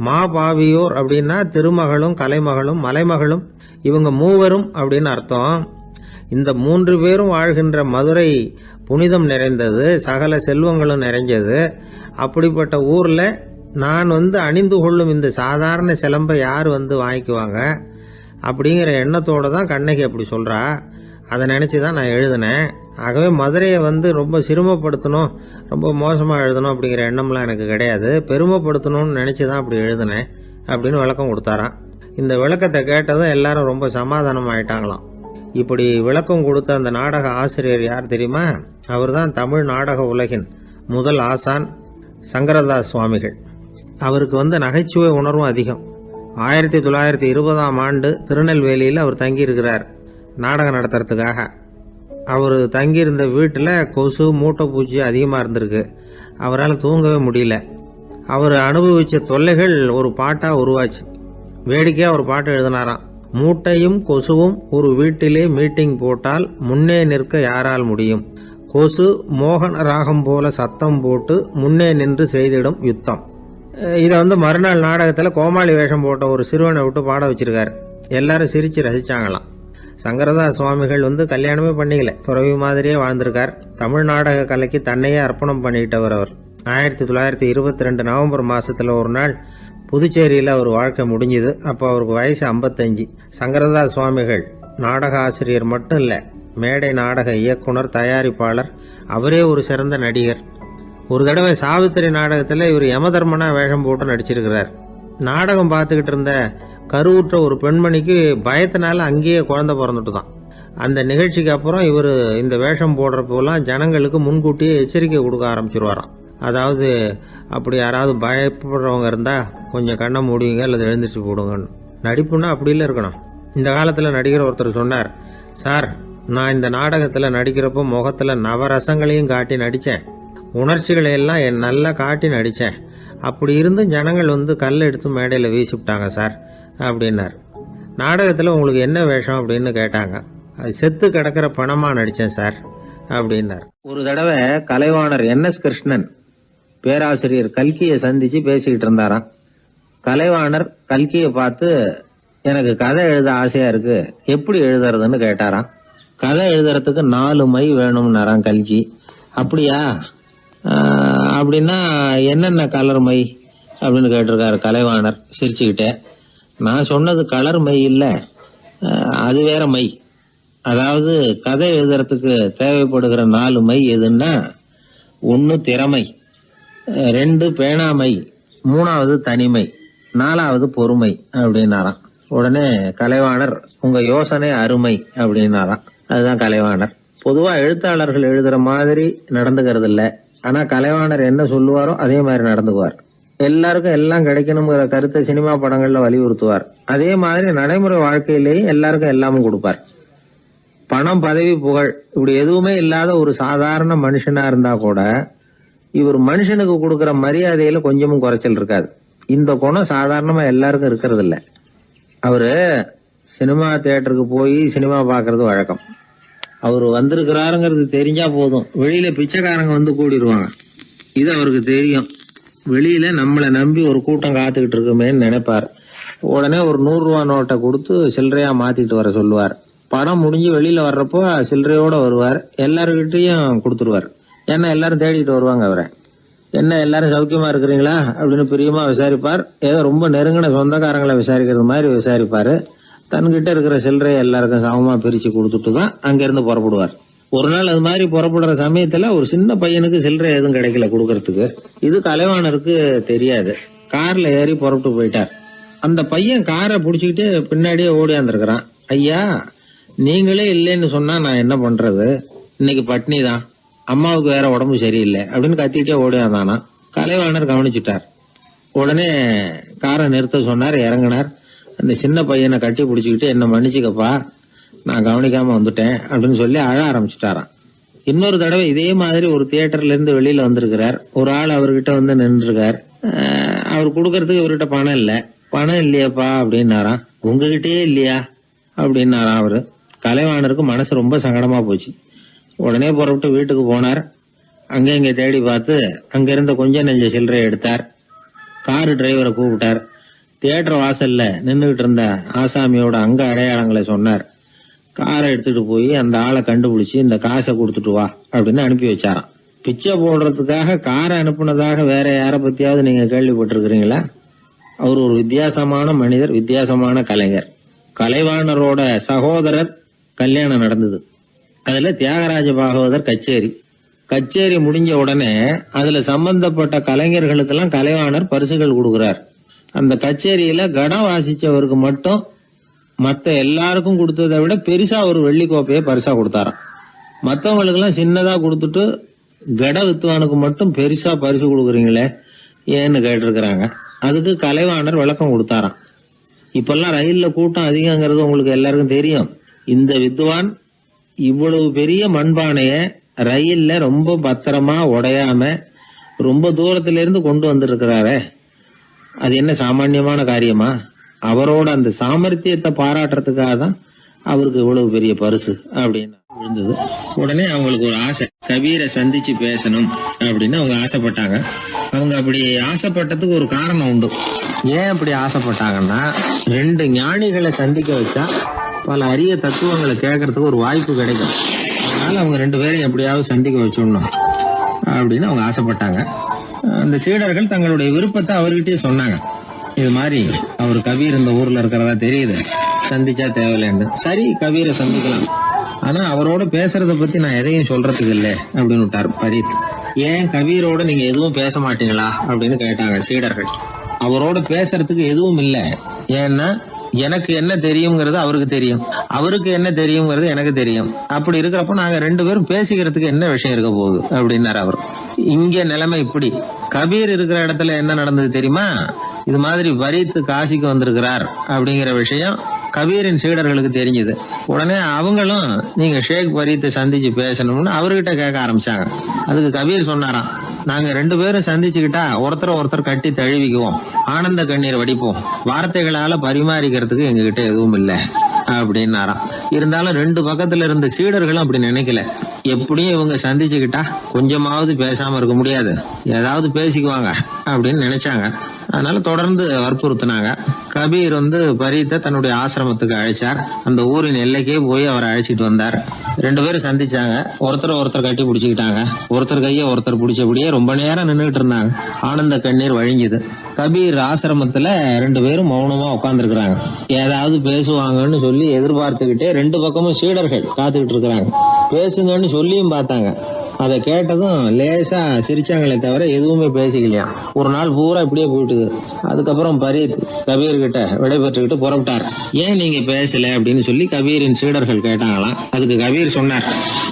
மா பாவியோர் அப்படின்னா திருமகளும் கலைமகளும் மலைமகளும், இவங்க மூவரும் அப்படின்னு அர்த்தம். இந்த 3 பேரும் வாழ்கின்ற மதுரை புனிதம் நிறைந்தது, சகல செல்வங்களும் நிறைஞ்சது. அப்படிப்பட்ட ஊரில் நான் அணிந்து கொள்ளும் இந்த சாதாரண சிலம்பை யார் வாங்கிக்குவாங்க அப்படிங்கிற எண்ணத்தோடு தான் கண்ணகி அப்படி சொல்கிறா. அதை நினச்சி தான் நான் எழுதினேன். ஆகவே மதுரையை ரொம்ப சிரமப்படுத்தணும், ரொம்ப மோசமாக எழுதணும் அப்படிங்கிற எண்ணம்லாம் எனக்கு கிடையாது. பெருமைப்படுத்தணும்னு நினச்சி தான் அப்படி எழுதினேன் அப்படின்னு விளக்கம் கொடுத்தாராம். இந்த விளக்கத்தை கேட்டதும் எல்லாரும் ரொம்ப சமாதானம் ஆயிட்டாங்களாம். இப்படி விளக்கம் கொடுத்த அந்த நாடக ஆசிரியர் யார் தெரியுமா? அவர் தான் தமிழ் நாடக உலகின் முதல் ஆசான் சங்கரதாஸ் சுவாமிகள். அவருக்கு நகைச்சுவை உணர்வும் அதிகம். 1920ஆம் ஆண்டு திருநெல்வேலியில் அவர் தங்கியிருக்கிறார் நாடகம் நடத்துறதுக்காக. அவர் தங்கியிருந்த வீட்டில் கொசு மூட்டை பூச்சி அதிகமாக இருந்திருக்கு. அவரால் தூங்கவே முடியல. அவர் அனுபவித்த தொல்லைகள் ஒரு பாட்டாக உருவாச்சு. வேடிக்கையாக ஒரு பாட்டு எழுதினாராம். மூட்டையும் கொசுவும் ஒரு வீட்டிலே மீட்டிங் போட்டால் முன்னே நிற்க யாரால் முடியும்? கொசு மோகன ராகம் போல சத்தம் போட்டு முன்னே நின்று செய்திடும் யுத்தம். இதை மறுநாள் நாடகத்தில் கோமாளி வேஷம் போட்ட ஒரு சிறுவனை விட்டு பாட வச்சிருக்காரு. எல்லாரும் சிரித்து ரசிச்சாங்களாம். சங்கரதாஸ் சுவாமிகள் கல்யாணமே பண்ணிக்கல, துறவி மாதிரியே வாழ்ந்திருக்கார். தமிழ் நாடக கலைக்கு தன்னையே அர்ப்பணம் பண்ணிக்கிட்டவர் அவர். 1922 நவம்பர் மாதத்தில் ஒரு நாள் புதுச்சேரியில் அவர் வாழ்க்கை முடிஞ்சுது. அப்போ அவருக்கு வயசு 55. சங்கரதாஸ் சுவாமிகள் நாடக ஆசிரியர் மட்டும் இல்லை, மேடை நாடக இயக்குனர், தயாரிப்பாளர். அவரே ஒரு சிறந்த நடிகர். ஒரு தடவை சாவித்திரி நாடகத்தில் இவர் யமதர்மனா வேஷம் போட்டு நடிச்சிருக்கிறார். நாடகம் பார்த்துக்கிட்டு இருந்த கருவுற்ற ஒரு பெண்மணிக்கு பயத்தினால அங்கேயே குழந்தை பிறந்துட்டு தான். அந்த நிகழ்ச்சிக்கு அப்புறம் இவர் இந்த வேஷம் போடுறப்போலாம் ஜனங்களுக்கு முன்கூட்டியே எச்சரிக்கை கொடுக்க ஆரம்பிச்சிருவாராம். அதாவது அப்படி யாராவது பயப்படுறவங்க இருந்தால் கொஞ்சம் கண்ணை மூடிங்க அல்லது எழுந்திரிச்சு போடுங்கன்னு. நடிப்புன்னா அப்படிலாம் இருக்கணும். இந்த காலத்தில் நடிகர் ஒருத்தர் சொன்னார், சார் நான் இந்த நாடகத்தில் நடிக்கிறப்போ முகத்தில் நவரசங்களையும் காட்டி நடித்தேன், உணர்ச்சிகளை எல்லாம் நல்லா காட்டி நடித்தேன். அப்படி இருந்து ஜனங்கள் கல்லை எடுத்து மேடையில் வீசிவிட்டாங்க சார் அப்படின்னார். நாடகத்தில் உங்களுக்கு என்ன வேஷம் அப்படின்னு கேட்டாங்க. அது செத்து கிடக்கிற பணமாக நடித்தேன் சார் அப்படின்னார். ஒரு தடவை கலைவாணர் NS கிருஷ்ணன் பேராசிரியர் கல்கியை சந்தித்து பேசிக்கிட்டு இருந்தாராம். கலைவாணர் கல்கியை பார்த்து, எனக்கு கதை எழுத ஆசையாக இருக்கு, எப்படி எழுதுறதுன்னு கேட்டாராம். கதை எழுதுறதுக்கு 4 மை வேணும்னாராம் கல்கி. அப்படியா, அப்படின்னா என்னென்ன கலர் மை அப்படின்னு கேட்டிருக்காரு கலைவாணர் சிரிச்சுக்கிட்டே. நான் சொன்னது கலர் மை இல்லை, அது வேற மை. அதாவது கதை எழுதுறதுக்கு தேவைப்படுகிற 4 மை எதுன்னா, 1 திறமை, 2 பேணாமை, 3வது தனிமை, 4வது பொறுமை அப்படின்னாராம். உடனே கலைவாணர், உங்க யோசனை அருமை அப்படின்னாராம். அதுதான் கலைவாணர். பொதுவா எழுத்தாளர்கள் எழுதுற மாதிரி நடந்துக்கிறது இல்லை. ஆனா கலைவாணர் என்ன சொல்லுவாரோ அதே மாதிரி நடந்துக்குவார். எல்லாருக்கும் எல்லாம் கிடைக்கணுங்கிற கருத்தை சினிமா படங்கள்ல வலியுறுத்துவார். அதே மாதிரி நடைமுறை வாழ்க்கையிலேயும் எல்லாருக்கும் எல்லாமும் கொடுப்பார். பணம், பதவி, புகழ் இப்படி எதுவுமே இல்லாத ஒரு சாதாரண மனுஷனா இருந்தா கூட இவர் மனுஷனுக்கு கொடுக்கற மரியாதையில கொஞ்சமும் குறைச்சல் இருக்காது. இந்த குணம் சாதாரணமா எல்லாருக்கும் இருக்கிறது இல்ல. அவரு சினிமா தியேட்டருக்கு போய் சினிமா பாக்குறது வழக்கம். அவரு வந்திருக்கிறாருங்கிறது தெரிஞ்சா போதும், வெளியில பிச்சைக்காரங்க கூடிடுவாங்க. இது அவருக்கு தெரியும். வெளியில நம்மளை நம்பி ஒரு கூட்டம் காத்துக்கிட்டு இருக்குமேன்னு நினைப்பார். உடனே ஒரு 100 ரூபா நோட்டை கொடுத்து சில்லறையா மாத்திட்டு வர சொல்லுவார். படம் முடிஞ்சு வெளியில வர்றப்போ சில்லறையோட வருவார். எல்லாருக்கிட்டையும் கொடுத்துருவார். ஏன்னா எல்லாரும் தேடிட்டு வருவாங்க அவரை. என்ன எல்லாரும் சௌக்கியமா இருக்கிறீங்களா அப்படின்னு பிரியமா விசாரிப்பார். ஏதோ ரொம்ப நெருங்கின சொந்தக்காரங்களை விசாரிக்கிறது மாதிரி விசாரிப்பாரு. தன்கிட்ட இருக்கிற சில்லறையை எல்லாருக்கும் சமமா பிரிச்சு கொடுத்துட்டு தான் அங்கிருந்து புறப்படுவார். ஒரு நாள் அது மாதிரி புறப்படுற சமயத்துல ஒரு சின்ன பையனுக்கு சில்லறை எதுவும் கிடைக்கல கொடுக்கறதுக்கு. இது கலைவாணருக்கு தெரியாது. கார்ல ஏறி புறப்பட்டு போயிட்டார். அந்த பையன் காரை புடிச்சுக்கிட்டு பின்னாடியே ஓடியாந்துருக்கிறான். ஐயா, நீங்களே இல்லைன்னு சொன்னா நான் என்ன பண்றது? இன்னைக்கு பட்னி தான், அம்மாவுக்கு வேற உடம்பு சரியில்லை அப்படின்னு கத்திக்கிட்டே ஓடியாந்தானா. கலைவாணர் கவனிச்சுட்டார். உடனே காரை நிறுத்த சொன்னார். இறங்கினார். அந்த சின்ன பையனை கட்டி பிடிச்சிக்கிட்டு, என்ன மன்னிச்சுக்கப்பா, நான் கவனிக்காம வந்துட்டேன் அப்படின்னு சொல்லி அழ ஆரம்பிச்சுட்டாராம். இன்னொரு தடவை இதே மாதிரி ஒரு தியேட்டர்ல இருந்து வெளியில வந்திருக்கிறார். ஒரு ஆள் அவர்கிட்ட நின்றுருக்கார். அவர் கொடுக்கறதுக்கு இவர்கிட்ட பணம் இல்ல. பணம் இல்லையாப்பா அப்படின்னாராம். உங்ககிட்டயே இல்லையா அப்படின்னாராம் அவரு. கலைவாணருக்கு மனசு ரொம்ப சங்கடமா போச்சு. உடனே புறப்பட்டு வீட்டுக்கு போனார். அங்க இங்க தேடி பார்த்து அங்க இருந்த கொஞ்சம் நெஞ்ச சில்லறையை எடுத்தார். காரு டிரைவரை கூப்பிட்டார். தியேட்டர் வாசல்ல நின்றுகிட்டு இருந்த ஆசாமியோட அங்க அடையாளங்களை சொன்னார். காரை எடுத்துட்டு போய் அந்த ஆளை கண்டுபிடிச்சு இந்த காசை கொடுத்துட்டு வா அப்படின்னு அனுப்பி வச்சாராம். பிச்சை போடுறதுக்காக காரை அனுப்புனதாக வேற யாரை பத்தியாவது நீங்க கேள்விப்பட்டிருக்கிறீங்களா? அவர் ஒரு வித்தியாசமான மனிதர், வித்தியாசமான கலைஞர். கலைவாணரோட சகோதரர் கல்யாணம் நடந்தது. அதுல தியாகராஜ பாகவதர் கச்சேரி முடிஞ்ச உடனே அதுல சம்பந்தப்பட்ட கலைஞர்களுக்கெல்லாம் கலைவாணர் பரிசுகள் கொடுக்கிறார். அந்த கச்சேரியில கடம் வாசிச்சவருக்கு மட்டும் மத்த எல்லாருக்கும் கொடுத்ததை விட பெருசா ஒரு வெள்ளி கோப்பையை பரிசா கொடுத்தாராம். மத்தவங்களுக்கு எல்லாம் சின்னதா கொடுத்துட்டு கட வித்துவானுக்கு மட்டும் பெருசா பரிசு கொடுக்குறீங்களே ஏன்னு கேட்டிருக்கிறாங்க. அதுக்கு கலைவாணர் விளக்கம் கொடுத்தாராம். இப்பெல்லாம் ரயில்ல கூட்டம் அதிகங்கிறது உங்களுக்கு எல்லாருக்கும் தெரியும். இந்த வித்துவான் இவ்வளவு பெரிய மண்பானைய ரயில்ல ரொம்ப பத்திரமா உடையாம ரொம்ப தூரத்துல இருந்து கொண்டு வந்திருக்கிறாரே, அது என்ன சாமான்யமான காரியமா? அவரோட அந்த சாமர்த்தியத்தை பாராட்டுறதுக்காக தான் அவருக்கு இவ்வளவு பெரிய பரிசு அப்படின்னு விழுந்தது. உடனே அவங்களுக்கு ஒரு ஆசை, கபீரை சந்திச்சு பேசணும் அப்படின்னு அவங்க ஆசைப்பட்டாங்க. அவங்க அப்படி ஆசைப்பட்டதுக்கு ஒரு காரணம் உண்டு. ஏன் அப்படி ஆசைப்பட்டாங்கன்னா, 2 ஞானிகளை சந்திக்க வச்சா பல அரிய தத்துவங்களை கேட்கறதுக்கு ஒரு வாய்ப்பு கிடைக்கும். அதனால அவங்க 2 பேரையும் எப்படியாவது சந்திக்க வச்சிடணும் அப்படின்னு அவங்க ஆசைப்பட்டாங்க. அந்த சீடர்கள் தங்களுடைய விருப்பத்தை அவர்கிட்டயே சொன்னாங்க. இது மாதிரி அவர் கபீர் இந்த ஊர்ல இருக்கிறதா தெரியுது, சந்திச்சா தேவையில்லைன்னு. சரி, கபீரை சந்திக்கலாம், ஆனா அவரோட பேசுறத பத்தி நான் எதையும் சொல்றதுக்கு இல்லை அப்படின்னு விட்டார் பரீத். ஏன் கபீரோட நீங்க எதுவும் பேச மாட்டீங்களா அப்படின்னு கேட்டாங்க சீடர்கள். அவரோட பேசுறதுக்கு எதுவும் இல்லை. ஏன்னா எனக்கு என்ன தெரியுங்கிறது அவருக்கு தெரியும், அவருக்கு என்ன தெரியுங்கிறது எனக்கு தெரியும். அப்படி இருக்கிறப்ப நாங்க 2 பேரும் பேசிக்கிறதுக்கு என்ன விஷயம் இருக்க போகுது அப்படின்னாரு அவர். இங்க நிலைமை இப்படி. கபீர் இருக்கிற இடத்துல என்ன நடந்தது தெரியுமா? இது மாதிரி பரீத் காசிக்கு வந்திருக்கிறார் அப்படிங்கிற விஷயம் கபீரின் சீடர்களுக்கு தெரிஞ்சது. உடனே அவங்களும் நீங்க ஷேக் பரீத்தை சந்திச்சு பேசணும்னு அவர்கிட்ட கேட்க ஆரம்பிச்சாங்க. அதுக்கு கபீர் சொன்னாராம், நாங்க 2 பேரும் சந்திச்சுக்கிட்டா ஒருத்தர் கட்டி தழுவிக்குவோம், ஆனந்த கண்ணீர் வடிப்போம், வார்த்தைகளால பரிமாறிக்கிறதுக்கு எங்ககிட்ட எதுவும் இல்லை அப்படின்னாராம். இருந்தாலும் 2 பக்கத்துல இருந்த சீடர்களும் அப்படி நினைக்கல. எப்படியும் இவங்க சந்திச்சுக்கிட்டா கொஞ்சமாவது பேசாம இருக்க முடியாது, ஏதாவது பேசிக்குவாங்க அப்படின்னு நினைச்சாங்க. அதனால தொடர்ந்து வற்புறுத்தினாங்க. கபீர் பரீத்தை தன்னுடைய ஆசிரமத்துக்கு அழைச்சார். அந்த ஊரின் எல்லைக்கே போய் அவரை அழைச்சிட்டு வந்தார். 2 பேரும் சந்திச்சாங்க. ஒருத்தர் கட்டி பிடிச்சுக்கிட்டாங்க. ஒருத்தர் கையை ஒருத்தர் பிடிச்சபடியே ரொம்ப நேரம் நின்றுட்டு இருந்தாங்க. ஆனந்த கண்ணீர் வழிஞ்சுது. கபீர் ஆசிரமத்துல 2 பேரும் மௌனமா உட்கார்ந்துருக்காங்க. ஏதாவது பேசுவாங்கன்னு சொல்லி எதிர்பார்த்துக்கிட்டே 2 பக்கமும் சீடர்கள் காத்துக்கிட்டு இருக்கிறாங்க. பேசுங்கன்னு சொல்லியும் பார்த்தாங்க. அதை கேட்டதும் லேசா சிரிச்சாங்களே தவிர எதுவுமே பேசிக்கலையாம். ஒரு நாள் பூரா இப்படியே போயிட்டுது. அதுக்கப்புறம் பரீத் கபீர் கிட்ட விடைபெற்றுக்கிட்டு புறப்பட்டார். ஏன் நீங்க பேசல அப்படின்னு சொல்லி கபீரின் சீடர்கள் கேட்டாங்களாம். அதுக்கு கபீர் சொன்னார்,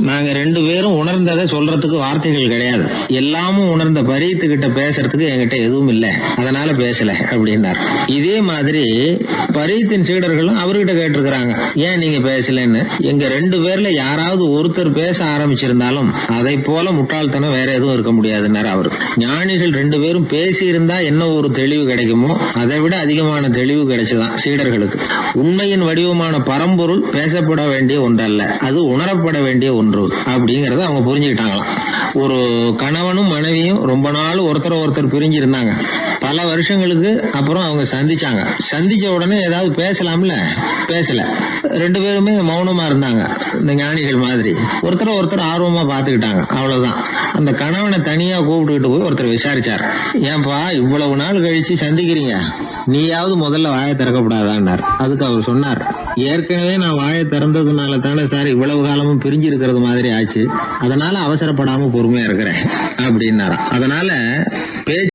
நாங்க 2 பேரும் உணர்ந்ததை சொல்றதுக்கு வார்த்தைகள் கிடையாது. எல்லாமும் உணர்ந்த பரீத் கிட்ட பேசுறதுக்கு என்கிட்ட எதுவும் இல்லை, அதனால பேசல அப்படின்னார். இதே மாதிரி பரீத்தின் சீடர்களும் அவர்கிட்ட கேட்டிருக்கிறாங்க, ஏன் நீங்க பேசலன்னு. எங்க 2 பேர்ல யாராவது ஒருத்தர் பேச ஆரம்பிச்சிருந்தாலும் அதை போல முட்டாள்தனம் வேற எதுவும் இருக்க முடியாதுன்னாரு அவரு. ஞானிகள் 2 பேரும் பேசி இருந்தா என்ன ஒரு தெளிவு கிடைக்குமோ அதை விட அதிகமான தெளிவு கிடைச்சதான் சீடர்களுக்கு. உண்மையின் வடிவமான பரம்பொருள் பேசப்பட வேண்டிய ஒன்றல்ல, அது உணரப்பட வேண்டிய ஒன்று அப்படிங்கறத அவங்க புரிஞ்சுக்கிட்டாங்களாம். ஒரு கணவனும் மனைவியும் ரொம்ப நாள் ஒருத்தர் பிரிஞ்சிருந்தாங்க. பல வருஷங்களுக்கு அப்புறம் அவங்க சந்திச்சாங்க. சந்திச்ச உடனே ஏதாவது பேசலாம்ல, பேசல. 2 பேருமே மௌனமா இருந்தாங்க. இந்த ஞானிகள் மாதிரி ஒருத்தர் ஆர்வமா பாத்துக்கிட்டாங்க, அவ்வளவுதான். அந்த கணவனை தனியா கூப்பிட்டுக்கிட்டு போய் ஒருத்தர் விசாரிச்சார், ஏன்பா இவ்வளவு நாள் கழிச்சு சந்திக்கிறீங்க, நீயாவது முதல்ல வாயை திறக்கப்படாதான்னார். அதுக்கு அவர் சொன்னார், ஏற்கனவே நான் வாயை திறந்ததுனால தானே சார் இவ்வளவு காலமும் பிரிஞ்சு இருக்கிறது மாதிரி ஆச்சு, அதனால அவசரப்படாம பொறுமையா இருக்கிறேன் அப்படின்னாராம். அதனால பேச்சு